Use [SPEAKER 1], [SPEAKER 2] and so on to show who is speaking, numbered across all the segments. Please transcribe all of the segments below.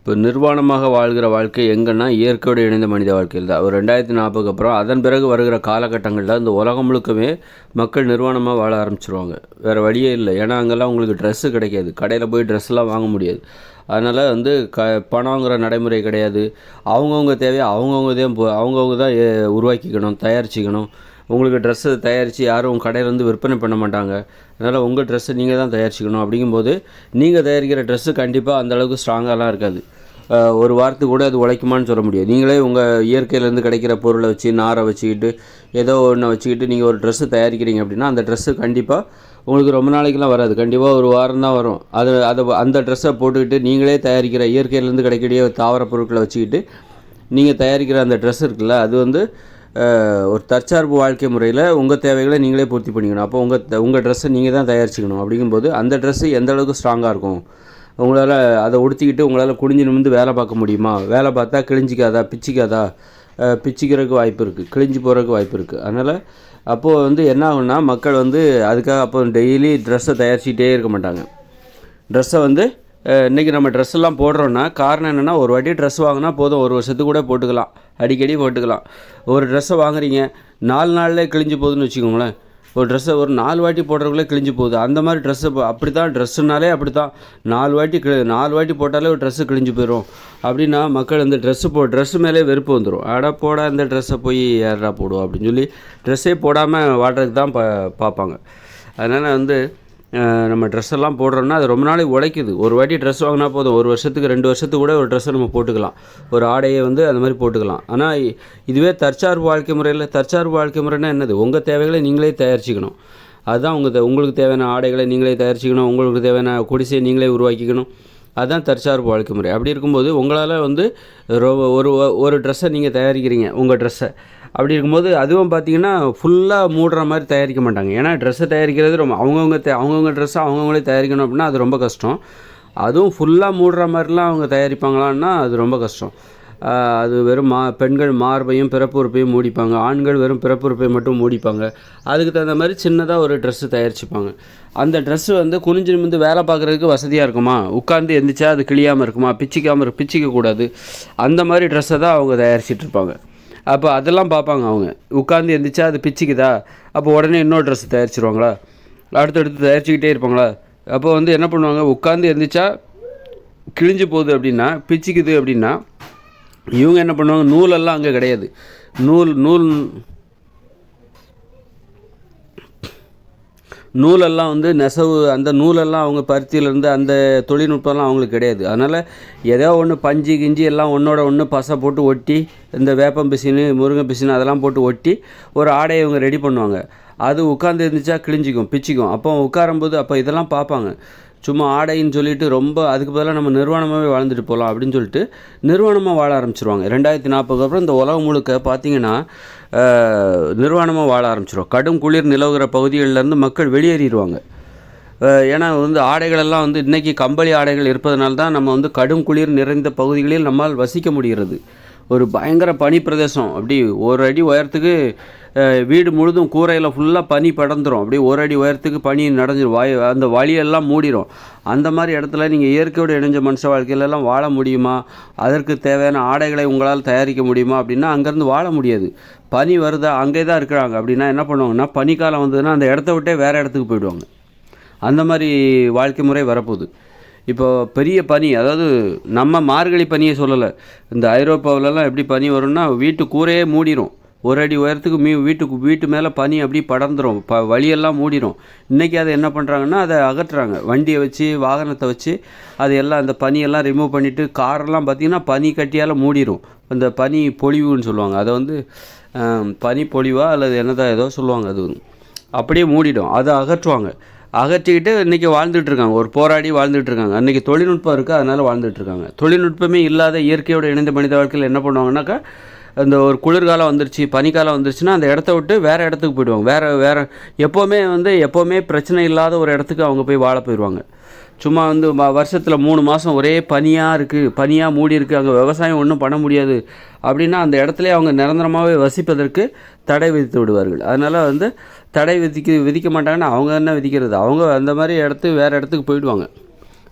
[SPEAKER 1] இப்போ நிர்வாணமாக வாழ்கிற வாழ்க்கை எங்கன்னா இயற்கையோடு இணைந்த மனித வாழ்க்கையில் தான். ஒரு 2040 அப்புறம் அதன் பிறகு வருகிற காலகட்டங்களில் இந்த உலகம் முழுக்கவே மக்கள் நிர்வாணமாக வாழ ஆரம்பிச்சிருவாங்க. வேறு வழியே இல்லை. ஏன்னா அங்கெல்லாம் உங்களுக்கு ட்ரெஸ்ஸு கிடைக்காது. கடையில் போய் ட்ரெஸ்லாம் வாங்க முடியாது. அதனால் பணங்கிற நடைமுறை கிடையாது. அவங்கவுங்க தேவையை அவங்கவுங்க தான் உருவாக்கிக்கணும், தயாரிச்சிக்கணும். உங்களுக்கு ட்ரெஸ்ஸை தயாரித்து யாரும் கடையிலேருந்து விற்பனை பண்ண மாட்டாங்க. அதனால் உங்கள் ட்ரெஸ்ஸை நீங்கள் தான் தயாரிச்சிக்கணும். அப்படிங்கும்போது நீங்கள் தயாரிக்கிற ட்ரெஸ்ஸு கண்டிப்பாக அந்தளவுக்கு ஸ்ட்ராங்காலாம் இருக்காது. ஒரு வாரத்துக்கு கூட அது உழைக்குமான்னு சொல்ல முடியாது. நீங்களே உங்கள் இயற்கையிலேருந்து கிடைக்கிற பொருளை வச்சு நாரை வச்சுக்கிட்டு ஏதோ ஒன்றை வச்சுக்கிட்டு நீங்கள் ஒரு ட்ரெஸ்ஸு தயாரிக்கிறீங்க அப்படின்னா அந்த ட்ரெஸ்ஸு கண்டிப்பாக உங்களுக்கு ரொம்ப நாளைக்கெலாம் வராது. கண்டிப்பாக ஒரு வாரம் தான் வரும். அந்த ட்ரெஸ்ஸை போட்டுக்கிட்டு நீங்களே தயாரிக்கிற இயற்கையிலேருந்து கிடைக்கக்கூடிய தாவர பொருட்களை வச்சுக்கிட்டு நீங்கள் தயாரிக்கிற அந்த ட்ரெஸ் இருக்குல்ல, அது ஒரு தற்சார்பு வாழ்க்கை முறையில் உங்கள் தேவைகளை நீங்களே பூர்த்தி பண்ணிக்கணும். அப்போ உங்கள் ட்ரெஸ்ஸை நீங்கள் தான் தயாரிச்சிக்கணும். அப்படிங்கும்போது அந்த ட்ரெஸ்ஸு எந்த அளவுக்கு ஸ்ட்ராங்காக இருக்கும், உங்களால் அதை உடுத்திக்கிட்டு உங்களால் குனிஞ்சு நிமிர்ந்து வேலை பார்க்க முடியுமா, வேலை பார்த்தா கிழிஞ்சிக்காதா, பிச்சிக்கிறதுக்கு வாய்ப்பு இருக்குது, கிழிஞ்சு போகிறதுக்கு வாய்ப்பு இருக்குது. அதனால் அப்போது என்ன ஆகுன்னா மக்கள் அதுக்காக அப்போ டெய்லி ட்ரெஸ்ஸை தயாரிச்சிக்கிட்டே இருக்க மாட்டாங்க. ட்ரெஸ்ஸை இன்றைக்கி நம்ம ட்ரெஸ்ஸெல்லாம் போடுறோன்னா காரணம் என்னென்னா, ஒரு வாட்டி ட்ரெஸ் வாங்கினா போதும், ஒரு வருஷத்துக்கு கூட போட்டுக்கலாம், அடிக்கடி போட்டுக்கலாம். ஒரு ட்ரெஸ்ஸை வாங்குறீங்க 4 நாள்லேயே கிழிஞ்சு போகுதுன்னு வச்சுக்கோங்களேன். ஒரு ட்ரெஸ்ஸை ஒரு 4 வாட்டி போடுறதுக்குள்ளே கிழிஞ்சு போகுது. அந்த மாதிரி ட்ரெஸ்ஸு அப்படி தான், ட்ரெஸ்ஸுனாலே அப்படி தான். 4 வாட்டி போட்டாலே ஒரு ட்ரெஸ்ஸு கிழிஞ்சு போயிடும். அப்படின்னா மக்கள் ட்ரெஸ்ஸு மேலே வெறுப்பு வந்துடும். போட இந்த ட்ரெஸ்ஸை போய் யாரா போடுவோம் அப்படின்னு சொல்லி ட்ரெஸ்ஸே போடாமல் வாடுறதுக்கு தான் பார்ப்பாங்க. அதனால் நம்ம ட்ரெஸ்ஸெல்லாம் போடுறோன்னா அது ரொம்ப நாளைக்கு உழைக்குது. ஒரு வாட்டி ட்ரெஸ் வாங்கினா போதும், ஒரு வருஷத்துக்கு 2 வருஷத்துக்கு கூட ஒரு ட்ரெஸ்ஸை நம்ம போட்டுக்கலாம், ஒரு ஆடையை அந்த மாதிரி போட்டுக்கலாம். ஆனால் இதுவே தற்சார்பு வாழ்க்கை முறைன்னா என்னது, உங்கள் தேவைகளை நீங்களே தயாரிச்சிக்கணும். அதுதான் உங்களுக்கு தேவையான ஆடைகளை நீங்களே தயாரிச்சிக்கணும், உங்களுக்கு தேவையான குடிசையை நீங்களே உருவாக்கிக்கணும். அதுதான் தற்சார்பு வாழ்க்கை முறை. அப்படி இருக்கும்போது உங்களால் ஒரு ட்ரெஸ்ஸை நீங்கள் தயாரிக்கிறீங்க, உங்கள் ட்ரெஸ்ஸை. அப்படி இருக்கும்போது அதுவும் பார்த்திங்கன்னா ஃபுல்லாக மூடுற மாதிரி தயாரிக்க மாட்டாங்க. ஏன்னா ட்ரெஸ்ஸை தயாரிக்கிறது ரொம்ப அவங்கவுங்க ட்ரெஸ்ஸை அவங்கவுங்களே தயாரிக்கணும் அப்படின்னா அது ரொம்ப கஷ்டம். அதுவும் ஃபுல்லாக மூடுற மாதிரிலாம் அவங்க தயாரிப்பாங்களான்னா அது ரொம்ப கஷ்டம். அது வெறும் பெண்கள் மார்பையும் பிறப்பு உறுப்பையும் மூடிப்பாங்க, ஆண்கள் வெறும் பிறப்பு உறுப்பை மட்டும் மூடிப்பாங்க. அதுக்கு தகுந்த மாதிரி சின்னதாக ஒரு ட்ரெஸ்ஸு தயாரிச்சுப்பாங்க. அந்த ட்ரெஸ்ஸு குனிஞ்சு நிமிர்ந்து வேலை பார்க்குறதுக்கு வசதியாக இருக்குமா, உட்காந்து எந்திரிச்சா அது கிழியாமல் இருக்குமா, பிச்சிக்கக்கூடாது, அந்த மாதிரி ட்ரெஸ்ஸை தான் அவங்க தயாரிச்சிட்ருப்பாங்க. அப்போ அதெல்லாம் பார்ப்பாங்க. அவங்க உட்காந்து எந்திரிச்சா அது பிச்சிக்குதா, அப்போ உடனே இன்னொரு ட்ரெஸ்ஸு தயாரிச்சிருவாங்களா, அடுத்தடுத்து தயாரிச்சுக்கிட்டே இருப்பாங்களா. அப்போ என்ன பண்ணுவாங்க, உட்காந்து எந்திரிச்சா கிழிஞ்சு போகுது அப்படின்னா, பிச்சிக்குது அப்படின்னா இவங்க என்ன பண்ணுவாங்க, நூலெல்லாம் அங்கே கிடையாது. நூலெல்லாம் நெசவு, அந்த நூலெல்லாம் அவங்க பருத்தியிலேருந்து அந்த தொழில்நுட்பம்லாம் அவங்களுக்கு கிடையாது. அதனால் ஏதோ ஒன்று பஞ்சு கிஞ்சி எல்லாம் ஒன்றோட ஒன்று பசை போட்டு ஒட்டி, இந்த வேப்பம் பிசினு முருங்கை பிசினு அதெல்லாம் போட்டு ஒட்டி ஒரு ஆடையை இவங்க ரெடி பண்ணுவாங்க. அது உட்காந்து இருந்துச்சா பிச்சிக்கும். அப்போ உட்காரும்போது அப்போ இதெல்லாம் பார்ப்பாங்க. சும்மா ஆடைன்னு சொல்லிட்டு ரொம்ப அதுக்கு பதிலாக நம்ம நிர்வாணமாகவே வாழ்ந்துட்டு போகலாம் அப்படின்னு சொல்லிட்டு நிர்வாணமாக வாழ ஆரம்பிச்சிருவாங்க. 2040 அப்புறம் இந்த உலகம் முழுக்க பார்த்திங்கன்னா நிர்வாணமாக வாழ ஆரம்பிச்சிடும். கடும் குளிர் நிலவுகிற பகுதிகளிலேருந்து மக்கள் வெளியேறிடுவாங்க. ஏன்னா ஆடைகளெல்லாம் இன்றைக்கி கம்பளி ஆடைகள் இருப்பதனால தான் நம்ம கடும் குளிர் நிறைந்த பகுதிகளில் நம்மால் வசிக்க முடிகிறது. ஒரு பயங்கர பனி பிரதேசம், அப்படி ஒரு அடி உயரத்துக்கு வீடு முழுதும் கூரையில் ஃபுல்லாக பனி படர்ந்துடும். அப்படியே ஒரு அடி உயரத்துக்கு பனி நடைஞ்சிடும், அந்த வழியெல்லாம் மூடிடும். அந்த மாதிரி இடத்துல நீங்கள் இயற்கையோடு இணைஞ்ச மனுஷ வாழ்க்கையிலலாம் வாழ முடியுமா, அதற்கு தேவையான ஆடைகளை உங்களால் தயாரிக்க முடியுமா அப்படின்னா அங்கேருந்து வாழ முடியாது. பனி வருதா, அங்கே தான் இருக்கிறாங்க அப்படின்னா என்ன பண்ணுவாங்கன்னா, பனிக்காலம் வந்ததுன்னா அந்த இடத்த விட்டே வேறு இடத்துக்கு போயிடுவாங்க. அந்த மாதிரி வாழ்க்கை முறை வரப்போகுது. இப்போ பெரிய பனி, அதாவது நம்ம மார்கழி பனியை சொல்லலை, இந்த ஐரோப்பாவிலலாம் எப்படி பனி வரும்னா வீட்டு கூரையே மூடிடும். ஒரு அடி உயரத்துக்கு வீட்டு மேலே பனி அப்படியே படர்ந்துடும், வழியெல்லாம் மூடிடும். இன்றைக்கி அதை என்ன பண்ணுறாங்கன்னா அதை அகற்றுறாங்க, வண்டியை வச்சு வாகனத்தை வச்சு அது எல்லாம் அந்த பனியெல்லாம் ரிமூவ் பண்ணிவிட்டு காரெல்லாம் பார்த்திங்கன்னா பனி கட்டியால் மூடிடும். அந்த பனி பொழிவுன்னு சொல்லுவாங்க, அதை பனி பொழிவா அல்லது என்னதான் ஏதோ சொல்லுவாங்க, அது அப்படியே மூடிடும். அதை அகற்றிக்கிட்டு இன்றைக்கி வாழ்ந்துட்டுருக்காங்க, ஒரு போராடி வாழ்ந்துட்டுருக்காங்க. அன்றைக்கி தொழில்நுட்பம் இருக்குது, அதனால் வாழ்ந்துட்டுருக்காங்க. தொழில்நுட்பமே இல்லாத இயற்கையோடு இணைந்த மனித வாழ்க்கையில் என்ன பண்ணுவாங்கன்னாக்கா, அந்த ஒரு குளிர்காலம் வந்துருச்சு, பனிக்காலம் வந்துருச்சுன்னா அந்த இடத்த விட்டு வேறு இடத்துக்கு போயிடுவாங்க. வேறு எப்போவுமே பிரச்சனை இல்லாத ஒரு இடத்துக்கு அவங்க போய் வாழ போயிடுவாங்க. சும்மா வருஷத்தில் 3 மாதம் ஒரே பனியாக மூடி இருக்குது, அங்கே விவசாயம் ஒன்றும் பண்ண முடியாது அப்படின்னா அந்த இடத்துல அவங்க நிரந்தரமாகவே வசிப்பதற்கு தடை விதித்து விடுவார்கள். அதனால் தடை விதிக்க மாட்டாங்கன்னா அவங்க என்ன விதிக்கிறது, அவங்க அந்த மாதிரி வேறு இடத்துக்கு போயிடுவாங்க.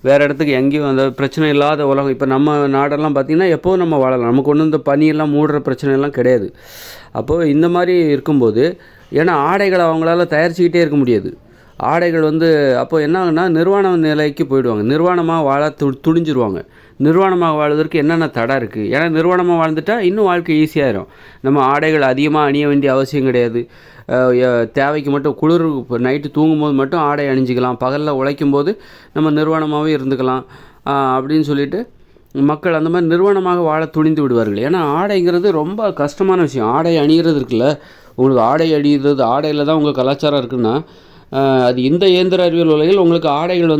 [SPEAKER 1] வேறு இடத்துக்கு எங்கேயும் அந்த பிரச்சனை இல்லாத உலகம். இப்போ நம்ம நாடெல்லாம் பார்த்திங்கன்னா எப்போவும் நம்ம வாழலாம், நமக்கு ஒன்றும் இந்த பனியெல்லாம் மூடுற பிரச்சனையெல்லாம் கிடையாது. அப்போது இந்த மாதிரி இருக்கும்போது ஏன்னா ஆடைகளை அவங்களால தயாரிச்சுக்கிட்டே இருக்க முடியாது. ஆடைகள் அப்போது என்ன ஆகுன்னா நிர்வாண நிலைக்கு போயிடுவாங்க, நிர்வாணமாக வாழ துணிஞ்சிருவாங்க. நிர்வாணமாக வாழ்வதற்கு என்னென்ன தடை இருக்குது? ஏன்னா நிர்வாணமாக வாழ்ந்துட்டால் இன்னும் வாழ்க்கை ஈஸியாகிடும். நம்ம ஆடைகள் அதிகமாக அணிய வேண்டிய அவசியம் கிடையாது. தேவைக்கு மட்டும் குளிர் நைட்டு தூங்கும்போது மட்டும் ஆடை அணிஞ்சிக்கலாம், பகலில் உழைக்கும் போது நம்ம நிர்வாணமாகவே இருந்துக்கலாம் அப்படின்னு சொல்லிட்டு மக்கள் அந்த மாதிரி நிர்வாணமாக வாழ துணிந்து விடுவார்கள். ஏன்னா ஆடைங்கிறது ரொம்ப கஷ்டமான விஷயம். ஆடை அணிகிறது இருக்குல்ல, உங்களுக்கு ஆடை அணிகிறது, ஆடையில் தான் உங்கள் கலாச்சாரம் இருக்குன்னா அது இந்த இயந்திர அறிவியல் உலகில் உங்களுக்கு ஆடைகள்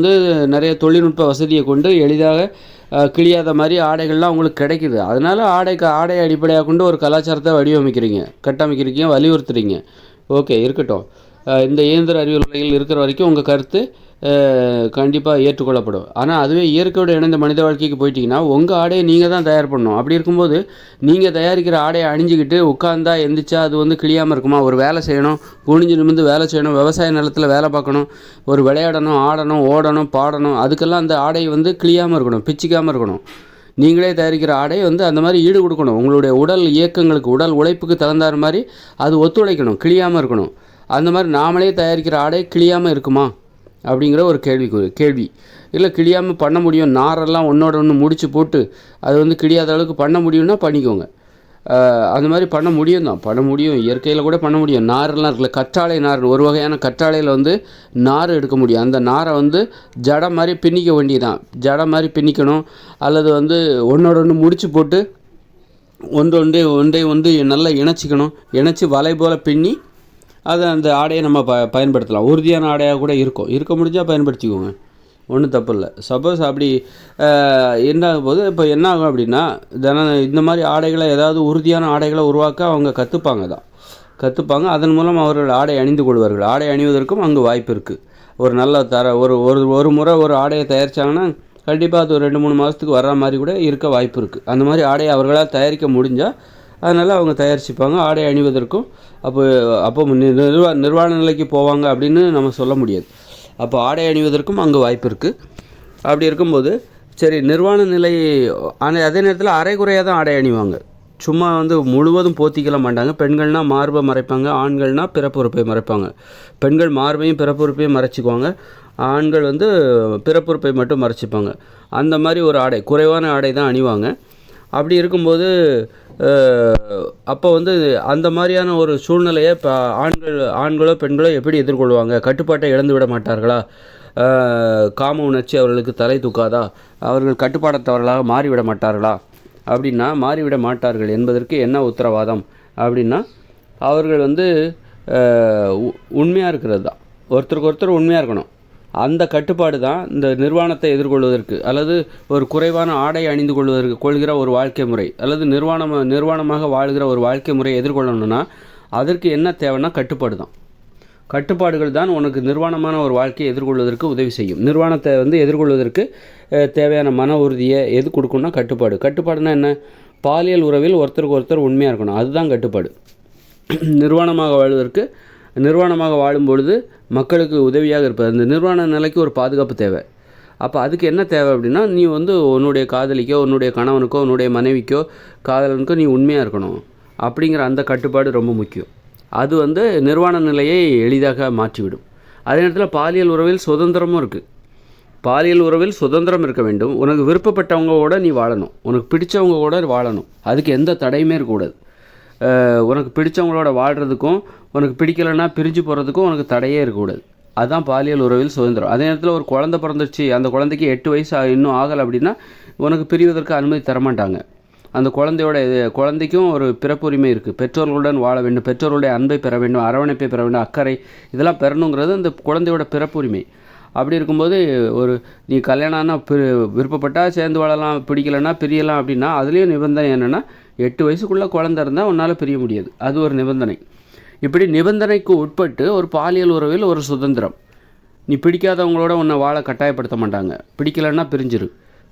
[SPEAKER 1] நிறைய தொழில்நுட்ப வசதியை கொண்டு எளிதாக கிழியாத மாதிரி ஆடைகள்லாம் உங்களுக்கு கிடைக்குது. அதனால் ஆடை அடிப்படையாக கொண்டு ஒரு கலாச்சாரத்தை வடிவமைக்கிறீங்க, கட்டமைக்கிறீங்க, வலியுறுத்துறீங்க. ஓகே, இருக்கட்டும். இந்த இயந்திர அறிவியல் உலகில் இருக்கிற வரைக்கும் உங்கள் கருத்து கண்டிப்பாக ஏற்றுக்கொள்ளப்படும். ஆனால் அதுவே இயற்கையோடு இணைந்த மனித வாழ்க்கைக்கு போயிட்டீங்கன்னா உங்கள் ஆடையை நீங்கள் தான் தயார் பண்ணணும். அப்படி இருக்கும்போது நீங்கள் தயாரிக்கிற ஆடையை அணிஞ்சிக்கிட்டு உட்காந்தா எந்திரிச்சா அது கிழியாமல் இருக்குமா? ஒரு வேலை செய்யணும், குனிஞ்சு நிமிர்ந்து வேலை செய்யணும், விவசாய நிலத்தில் வேலை பார்க்கணும், ஒரு விளையாடணும், ஆடணும், ஓடணும், பாடணும், அதுக்கெல்லாம் அந்த ஆடை கிழியாமல் இருக்கணும், பிச்சிக்காமல் இருக்கணும். நீங்களே தயாரிக்கிற ஆடை அந்த மாதிரி ஈடு கொடுக்கணும். உங்களுடைய உடல் இயக்கங்களுக்கு, உடல் உழைப்புக்கு தகுந்தாற மாதிரி அது ஒத்துழைக்கணும், கிழியாமல் இருக்கணும். அந்த மாதிரி நாமளே தயாரிக்கிற ஆடை கிழியாமல் இருக்குமா அப்படிங்கிற ஒரு கேள்வி. இல்லை, கிழியாமல் பண்ண முடியும், நாரெல்லாம் ஒன்றோட ஒன்று முடிச்சு போட்டு அது கிழியாத அளவுக்கு பண்ண முடியும்னா பண்ணிக்கோங்க. அந்த மாதிரி பண்ண முடியும், இயற்கையில் கூட பண்ண முடியும். நாரெல்லாம் இருக்குல்ல, கற்றாழை நார், ஒரு வகையான கற்றாழையில் நார் எடுக்க முடியும். அந்த நாரை ஜடை மாதிரி பின்னிக்க வேண்டியதான், ஜடை மாதிரி பின்னிக்கணும். அல்லது ஒன்றோட ஒன்று முடிச்சு போட்டு ஒன்றை நல்லா இணைச்சிக்கணும், இணைச்சி வலை போல் பின்னி அதை அந்த ஆடையை நம்ம பயன்படுத்தலாம். உறுதியான ஆடையாக கூட இருக்க முடிஞ்சால் பயன்படுத்திக்கோங்க, ஒன்றும் தப்பு இல்லை. சப்போஸ் அப்படி என்ன ஆகும்போது இப்போ என்ன ஆகும் அப்படின்னா இந்த மாதிரி ஆடைகளை, ஏதாவது உறுதியான ஆடைகளை உருவாக்க அவங்க கற்றுப்பாங்க. அதன் மூலம் அவர்கள் ஆடை அணிந்து கொள்வார்கள். ஆடை அணிவதற்கும் அங்கே வாய்ப்பு இருக்குது. ஒரு நல்ல ஒரு முறை ஒரு ஆடையை தயாரித்தாங்கன்னா கண்டிப்பாக அது ஒரு 2-3 மாதத்துக்கு வர்ற மாதிரி கூட இருக்க வாய்ப்பு இருக்குது. அந்த மாதிரி ஆடையை அவர்களால் தயாரிக்க முடிஞ்சால் அதனால் அவங்க தயாரிச்சுப்பாங்க. ஆடை அணிவதற்கும் அப்போ நிர்வாண நிலைக்கு போவாங்க அப்படின்னு நம்ம சொல்ல முடியாது. அப்போ ஆடை அணிவதற்கும் அங்கே வாய்ப்பு இருக்குது. அப்படி இருக்கும்போது சரி, நிர்வாண நிலை. ஆனால் அதே நேரத்தில் அரைகுறையாக தான் ஆடை அணிவாங்க, சும்மா முழுவதும் போத்திக்கல மாட்டாங்க. பெண்கள்னால் மார்பை மறைப்பாங்க, ஆண்கள்னால் பிறப்புறுப்பை மறைப்பாங்க. பெண்கள் மார்பையும் பிறப்புறுப்பையும் மறைச்சிக்குவாங்க, ஆண்கள் பிறப்புறுப்பை மட்டும் மறைச்சிப்பாங்க. அந்த மாதிரி ஒரு ஆடை, குறைவான ஆடை தான் அணிவாங்க. அப்படி இருக்கும்போது அப்போ அந்த மாதிரியான ஒரு சூழ்நிலையை இப்போ ஆண்களோ பெண்களோ எப்படி எதிர்கொள்வாங்க? கட்டுப்பாட்டை இழந்து விட மாட்டார்களா? காம உணர்ச்சி அவர்களுக்கு தலை தூக்காதா? அவர்கள் கட்டுப்பாடத்தவர்களாக மாறிவிட மாட்டார்களா? அப்படின்னா மாறிவிட மாட்டார்கள் என்பதற்கு என்ன உத்தரவாதம் அப்படின்னா, அவர்கள் உண்மையாக இருக்கிறது தான், ஒருத்தருக்கு ஒருத்தர் உண்மையாக இருக்கணும். அந்த கட்டுப்பாடு தான் இந்த நிர்வாணத்தை எதிர்கொள்வதற்கு, அல்லது ஒரு குறைவான ஆடை அணிந்து கொள்கிற ஒரு வாழ்க்கை முறை, அல்லது நிர்வாணமாக வாழ்கிற ஒரு வாழ்க்கை முறையை எதிர்கொள்ளணும்னா அதற்கு என்ன தேவைன்னா கட்டுப்பாடுகள் தான் உனக்கு நிர்வாணமான ஒரு வாழ்க்கையை எதிர்கொள்வதற்கு உதவி செய்யும். நிர்வாணத்தை எதிர்கொள்வதற்கு தேவையான மன உறுதியை எது கொடுக்கணும்னா கட்டுப்பாடுனா என்ன? பாலியல் உறவில் ஒருத்தருக்கு ஒருத்தர் உண்மையாக இருக்கணும், அதுதான் கட்டுப்பாடு. நிர்வாணமாக வாழும்பொழுது மக்களுக்கு உதவியாக இருப்பது. அந்த நிர்வாண நிலைக்கு ஒரு பாதுகாப்பு தேவை. அப்போ அதுக்கு என்ன தேவை அப்படின்னா, நீ உன்னுடைய காதலிக்கோ, உன்னுடைய கணவனுக்கோ, உன்னுடைய மனைவிக்கோ, காதலனுக்கோ நீ உண்மையாக இருக்கணும். அப்படிங்கிற அந்த கட்டுப்பாடு ரொம்ப முக்கியம். அது நிர்வாண நிலையை எளிதாக மாற்றிவிடும். அதே நேரத்தில் பாலியல் உறவில் சுதந்திரமும் இருக்குது. பாலியல் உறவில் சுதந்திரம் இருக்க வேண்டும். உனக்கு விருப்பப்பட்டவங்களோட நீ வாழணும், உனக்கு பிடிச்சவங்க கூட வாழணும், அதுக்கு எந்த தடையுமே இருக்கக்கூடாது. உனக்கு பிடிச்சவங்களோட வாழ்கிறதுக்கும் உனக்கு பிடிக்கலைன்னா பிரிஞ்சு போகிறதுக்கும் உனக்கு தடையே இருக்கக்கூடாது. அதுதான் பாலியல் உறவில் சுதந்திரம். அதே நேரத்தில் ஒரு குழந்தை பிறந்துச்சு, அந்த குழந்தைக்கு 8 வயசு இன்னும் ஆகலை அப்படின்னா உனக்கு பிரிவதற்கு அனுமதி தரமாட்டாங்க. அந்த குழந்தைக்கும் ஒரு பிறப்புரிமை இருக்குது. பெற்றோர்களுடன் வாழ வேண்டும், பெற்றோர்களுடைய அன்பை பெற வேண்டும், அரவணைப்பை பெற வேண்டும், அக்கறை இதெல்லாம் பெறணுங்கிறது அந்த குழந்தையோட பிறப்புரிமை. அப்படி இருக்கும்போது நீ கல்யாணம்னா விருப்பப்பட்டால் சேர்ந்து வாழலாம், பிடிக்கலைன்னா பிரியலாம் அப்படின்னா அதுலேயும் நிபந்தனை என்னென்னா 8 வயசுக்குள்ளே குழந்தை இருந்தால் உன்னால் பிரிய முடியாது, அது ஒரு நிபந்தனை. இப்படி நிபந்தனைக்கு உட்பட்டு ஒரு பாலியல் உறவில் ஒரு சுதந்திரம். நீ பிடிக்காதவங்களோட உன்னை வாழ கட்டாயப்படுத்த மாட்டாங்க, பிடிக்கலைன்னா பிரிஞ்சிரு.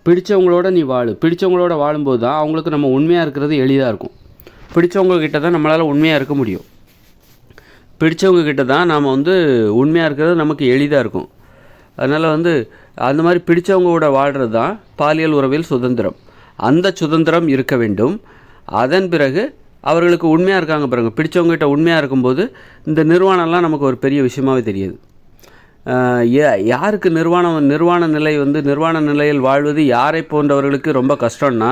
[SPEAKER 1] பிடிச்சவங்களோட நீ பிடிச்சவங்களோட வாழும்போது தான் அவங்களுக்கு நம்ம உண்மையாக இருக்கிறது எளிதாக இருக்கும். பிடிச்சவங்கக்கிட்ட தான் நம்மளால் உண்மையாக இருக்க முடியும். பிடிச்சவங்கக்கிட்ட தான் நாம் உண்மையாக இருக்கிறது நமக்கு எளிதாக இருக்கும். அதனால் வந்து அந்த மாதிரி பிடித்தவங்க கூட வாழ்கிறது தான் பாலியல் உறவில் சுதந்திரம். அந்த சுதந்திரம் இருக்க வேண்டும். அதன் பிறகு அவர்களுக்கு உண்மையாக இருக்காங்க பாருங்கள், பிடித்தவங்ககிட்ட உண்மையாக இருக்கும்போது இந்த நிர்வாணம்லாம் நமக்கு ஒரு பெரிய விஷயமாகவே தெரியாது. யாருக்கு நிர்வாண நிலையில் வாழ்வது யாரை போன்றவர்களுக்கு ரொம்ப கஷ்டம்னா,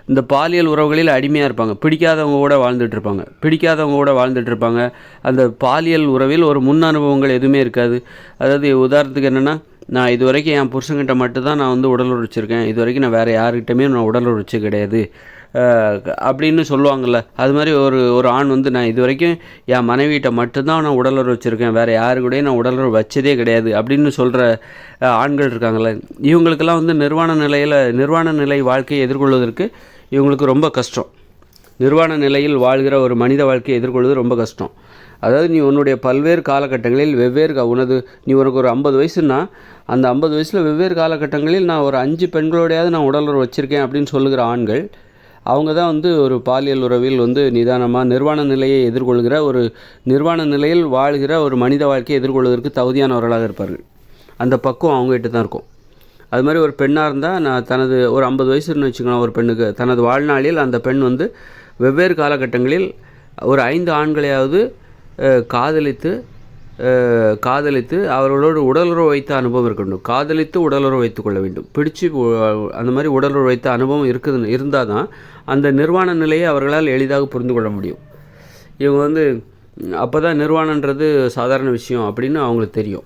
[SPEAKER 1] இந்த பாலியல் உறவுகளில் அடிமையாக இருப்பாங்க, பிடிக்காதவங்க கூட வாழ்ந்துட்டுருப்பாங்க. அந்த பாலியல் உறவில் ஒரு முன் அனுபவங்கள் எதுவுமே இருக்காது. அதாவது உதாரணத்துக்கு என்னென்னா, நான் இது வரைக்கும் என் புருஷன்கிட்ட மட்டும்தான் நான் வந்து உடலுறவு வச்சுருக்கேன், இது வரைக்கும் நான் வேறு யாருக்கிட்டையுமே நான் உடலுறவு வச்சு கிடையாது அப்படின்னு சொல்லுவாங்கள்ல. அது மாதிரி ஒரு ஆண் வந்து நான் இது வரைக்கும் என் மனைவிகிட்ட மட்டும்தான் நான் உடலுறவு வச்சுருக்கேன், வேறு யாரு கூடயும் நான் உடலுறவு வச்சதே கிடையாது அப்படின்னு சொல்கிற ஆண்கள் இருக்காங்கள்ல. இவங்களுக்கெல்லாம் வந்து நிர்வாண நிலை வாழ்க்கையை எதிர்கொள்வதற்கு இவங்களுக்கு ரொம்ப கஷ்டம். நிர்வாண நிலையில் வாழ்கிற ஒரு மனித வாழ்க்கையை எதிர்கொள்வது ரொம்ப கஷ்டம். அதாவது நீ உன்னுடைய பல்வேறு காலகட்டங்களில் உனக்கு ஒரு 50 வயசுன்னா அந்த 50 வயசில் வெவ்வேறு காலகட்டங்களில் நான் ஒரு 5 பெண்களோடையாவது நான் உடலுறவு வச்சுருக்கேன் அப்படின்னு சொல்லுகிற ஆண்கள், அவங்க தான் வந்து ஒரு பாலியல் உறவில் வந்து நிதானமாக நிர்வாண நிலையை எதிர்கொள்கிற நிர்வாண நிலையில் வாழ்கிற ஒரு மனித வாழ்க்கையை எதிர்கொள்வதற்கு தகுதியானவர்களாக இருப்பார்கள். அந்த பக்குவம் அவங்ககிட்ட தான் இருக்கும். அது மாதிரி ஒரு பெண்ணாக இருந்தால் தனது ஒரு 50 வயசுன்னு வச்சுக்கலாம், ஒரு பெண்ணுக்கு தனது வாழ்நாளில் அந்த பெண் வந்து வெவ்வேறு காலகட்டங்களில் ஒரு 5 ஆண்களையாவது காதலித்து அவர்களோடு உடலுறவு வைத்த அனுபவம் இருக்கணும். காதலித்து உடலுறவு வைத்து கொள்ள வேண்டும். அந்த மாதிரி உடலுறவு வைத்த அனுபவம் இருந்தால் தான் அந்த நிர்வாண நிலையை அவர்களால் எளிதாக புரிந்து கொள்ள முடியும். இவங்க வந்து அப்போ தான் நிர்வாணன்றது சாதாரண விஷயம் அப்படின்னு அவங்களுக்கு தெரியும்.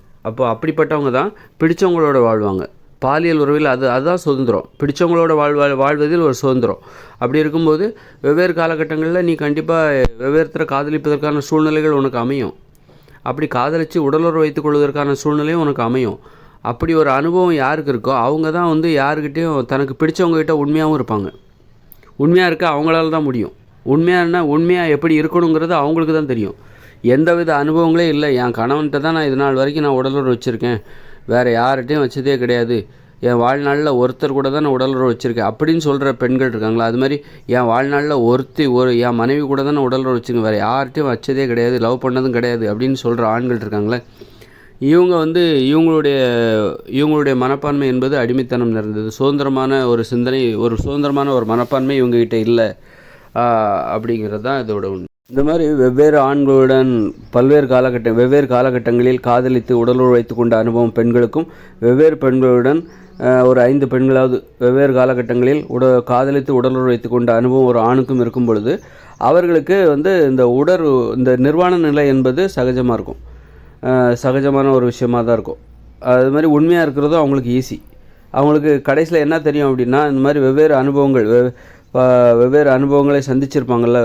[SPEAKER 1] அப்படிப்பட்டவங்க தான் பிடித்தவங்களோட வாழ்வாங்க. பாலியல் உறவில் அதுதான் சுதந்திரம். பிடித்தவங்களோட வாழ்வதில் ஒரு சுதந்திரம். அப்படி இருக்கும்போது வெவ்வேறு காலகட்டங்களில் நீ கண்டிப்பாக வெவ்வேறு காதலிப்பதற்கான சூழ்நிலைகள் உனக்கு அமையும். அப்படி காதலித்து உடலுறவு வைத்துக் கொள்வதற்கான சூழ்நிலையும் உனக்கு அமையும். அப்படி ஒரு அனுபவம் யாருக்கு இருக்கோ அவங்க தான் வந்து யாருக்கிட்டேயும் தனக்கு பிடிச்சவங்ககிட்ட உண்மையாகவும் இருப்பாங்க. உண்மையாக இருக்க அவங்களால தான் முடியும். உண்மையாக எப்படி இருக்கணுங்கிறது அவங்களுக்கு தான் தெரியும். எந்தவித அனுபவங்களே இல்லை, என் கணவன்கிட்ட தான் நான் இது நாள் வரைக்கும் நான் உடலுறவு வச்சுருக்கேன், வேறு யார்கிட்டையும் வச்சதே கிடையாது, என் வாழ்நாளில் ஒருத்தர் கூட தான் நான் உடலுறவு வச்சுருக்கேன் அப்படின்னு சொல்கிற பெண்கள் இருக்காங்களா. அது மாதிரி என் வாழ்நாளில் என் மனைவி கூட தான் நான் உடலுறவு வச்சுருக்கேன், வேறு யார்கிட்டையும் வச்சதே கிடையாது, லவ் பண்ணதும் கிடையாது அப்படின்னு சொல்கிற ஆண்கள் இருக்காங்களே. இவங்க வந்து இவங்களுடைய மனப்பான்மை என்பது அடிமைத்தனம் நிறைந்தது. சுதந்திரமான ஒரு சிந்தனை, சுதந்திரமான ஒரு மனப்பான்மை இவங்ககிட்ட இல்லை அப்படிங்கிறது தான் இதோட உண்மை. இந்த மாதிரி வெவ்வேறு ஆண்களுடன் வெவ்வேறு காலகட்டங்களில் காதலித்து உடலுறவு வைத்து கொண்ட அனுபவம் பெண்களுக்கும், வெவ்வேறு பெண்களுடன் ஒரு 5 பெண்களாவது வெவ்வேறு காலகட்டங்களில் காதலித்து உடலுறவு வைத்து கொண்ட அனுபவம் ஒரு ஆணுக்கும் இருக்கும் பொழுது அவர்களுக்கு வந்து இந்த நிர்வாண நிலை என்பது சகஜமாக இருக்கும், சகஜமான ஒரு விஷயமாக தான் இருக்கும். அது மாதிரி உண்மையாக இருக்கிறதும் அவங்களுக்கு ஈஸி. அவங்களுக்கு கடைசியில் என்ன தெரியும் அப்படின்னா, இந்த மாதிரி வெவ்வேறு அனுபவங்களை சந்திச்சிருப்பாங்கள்ல.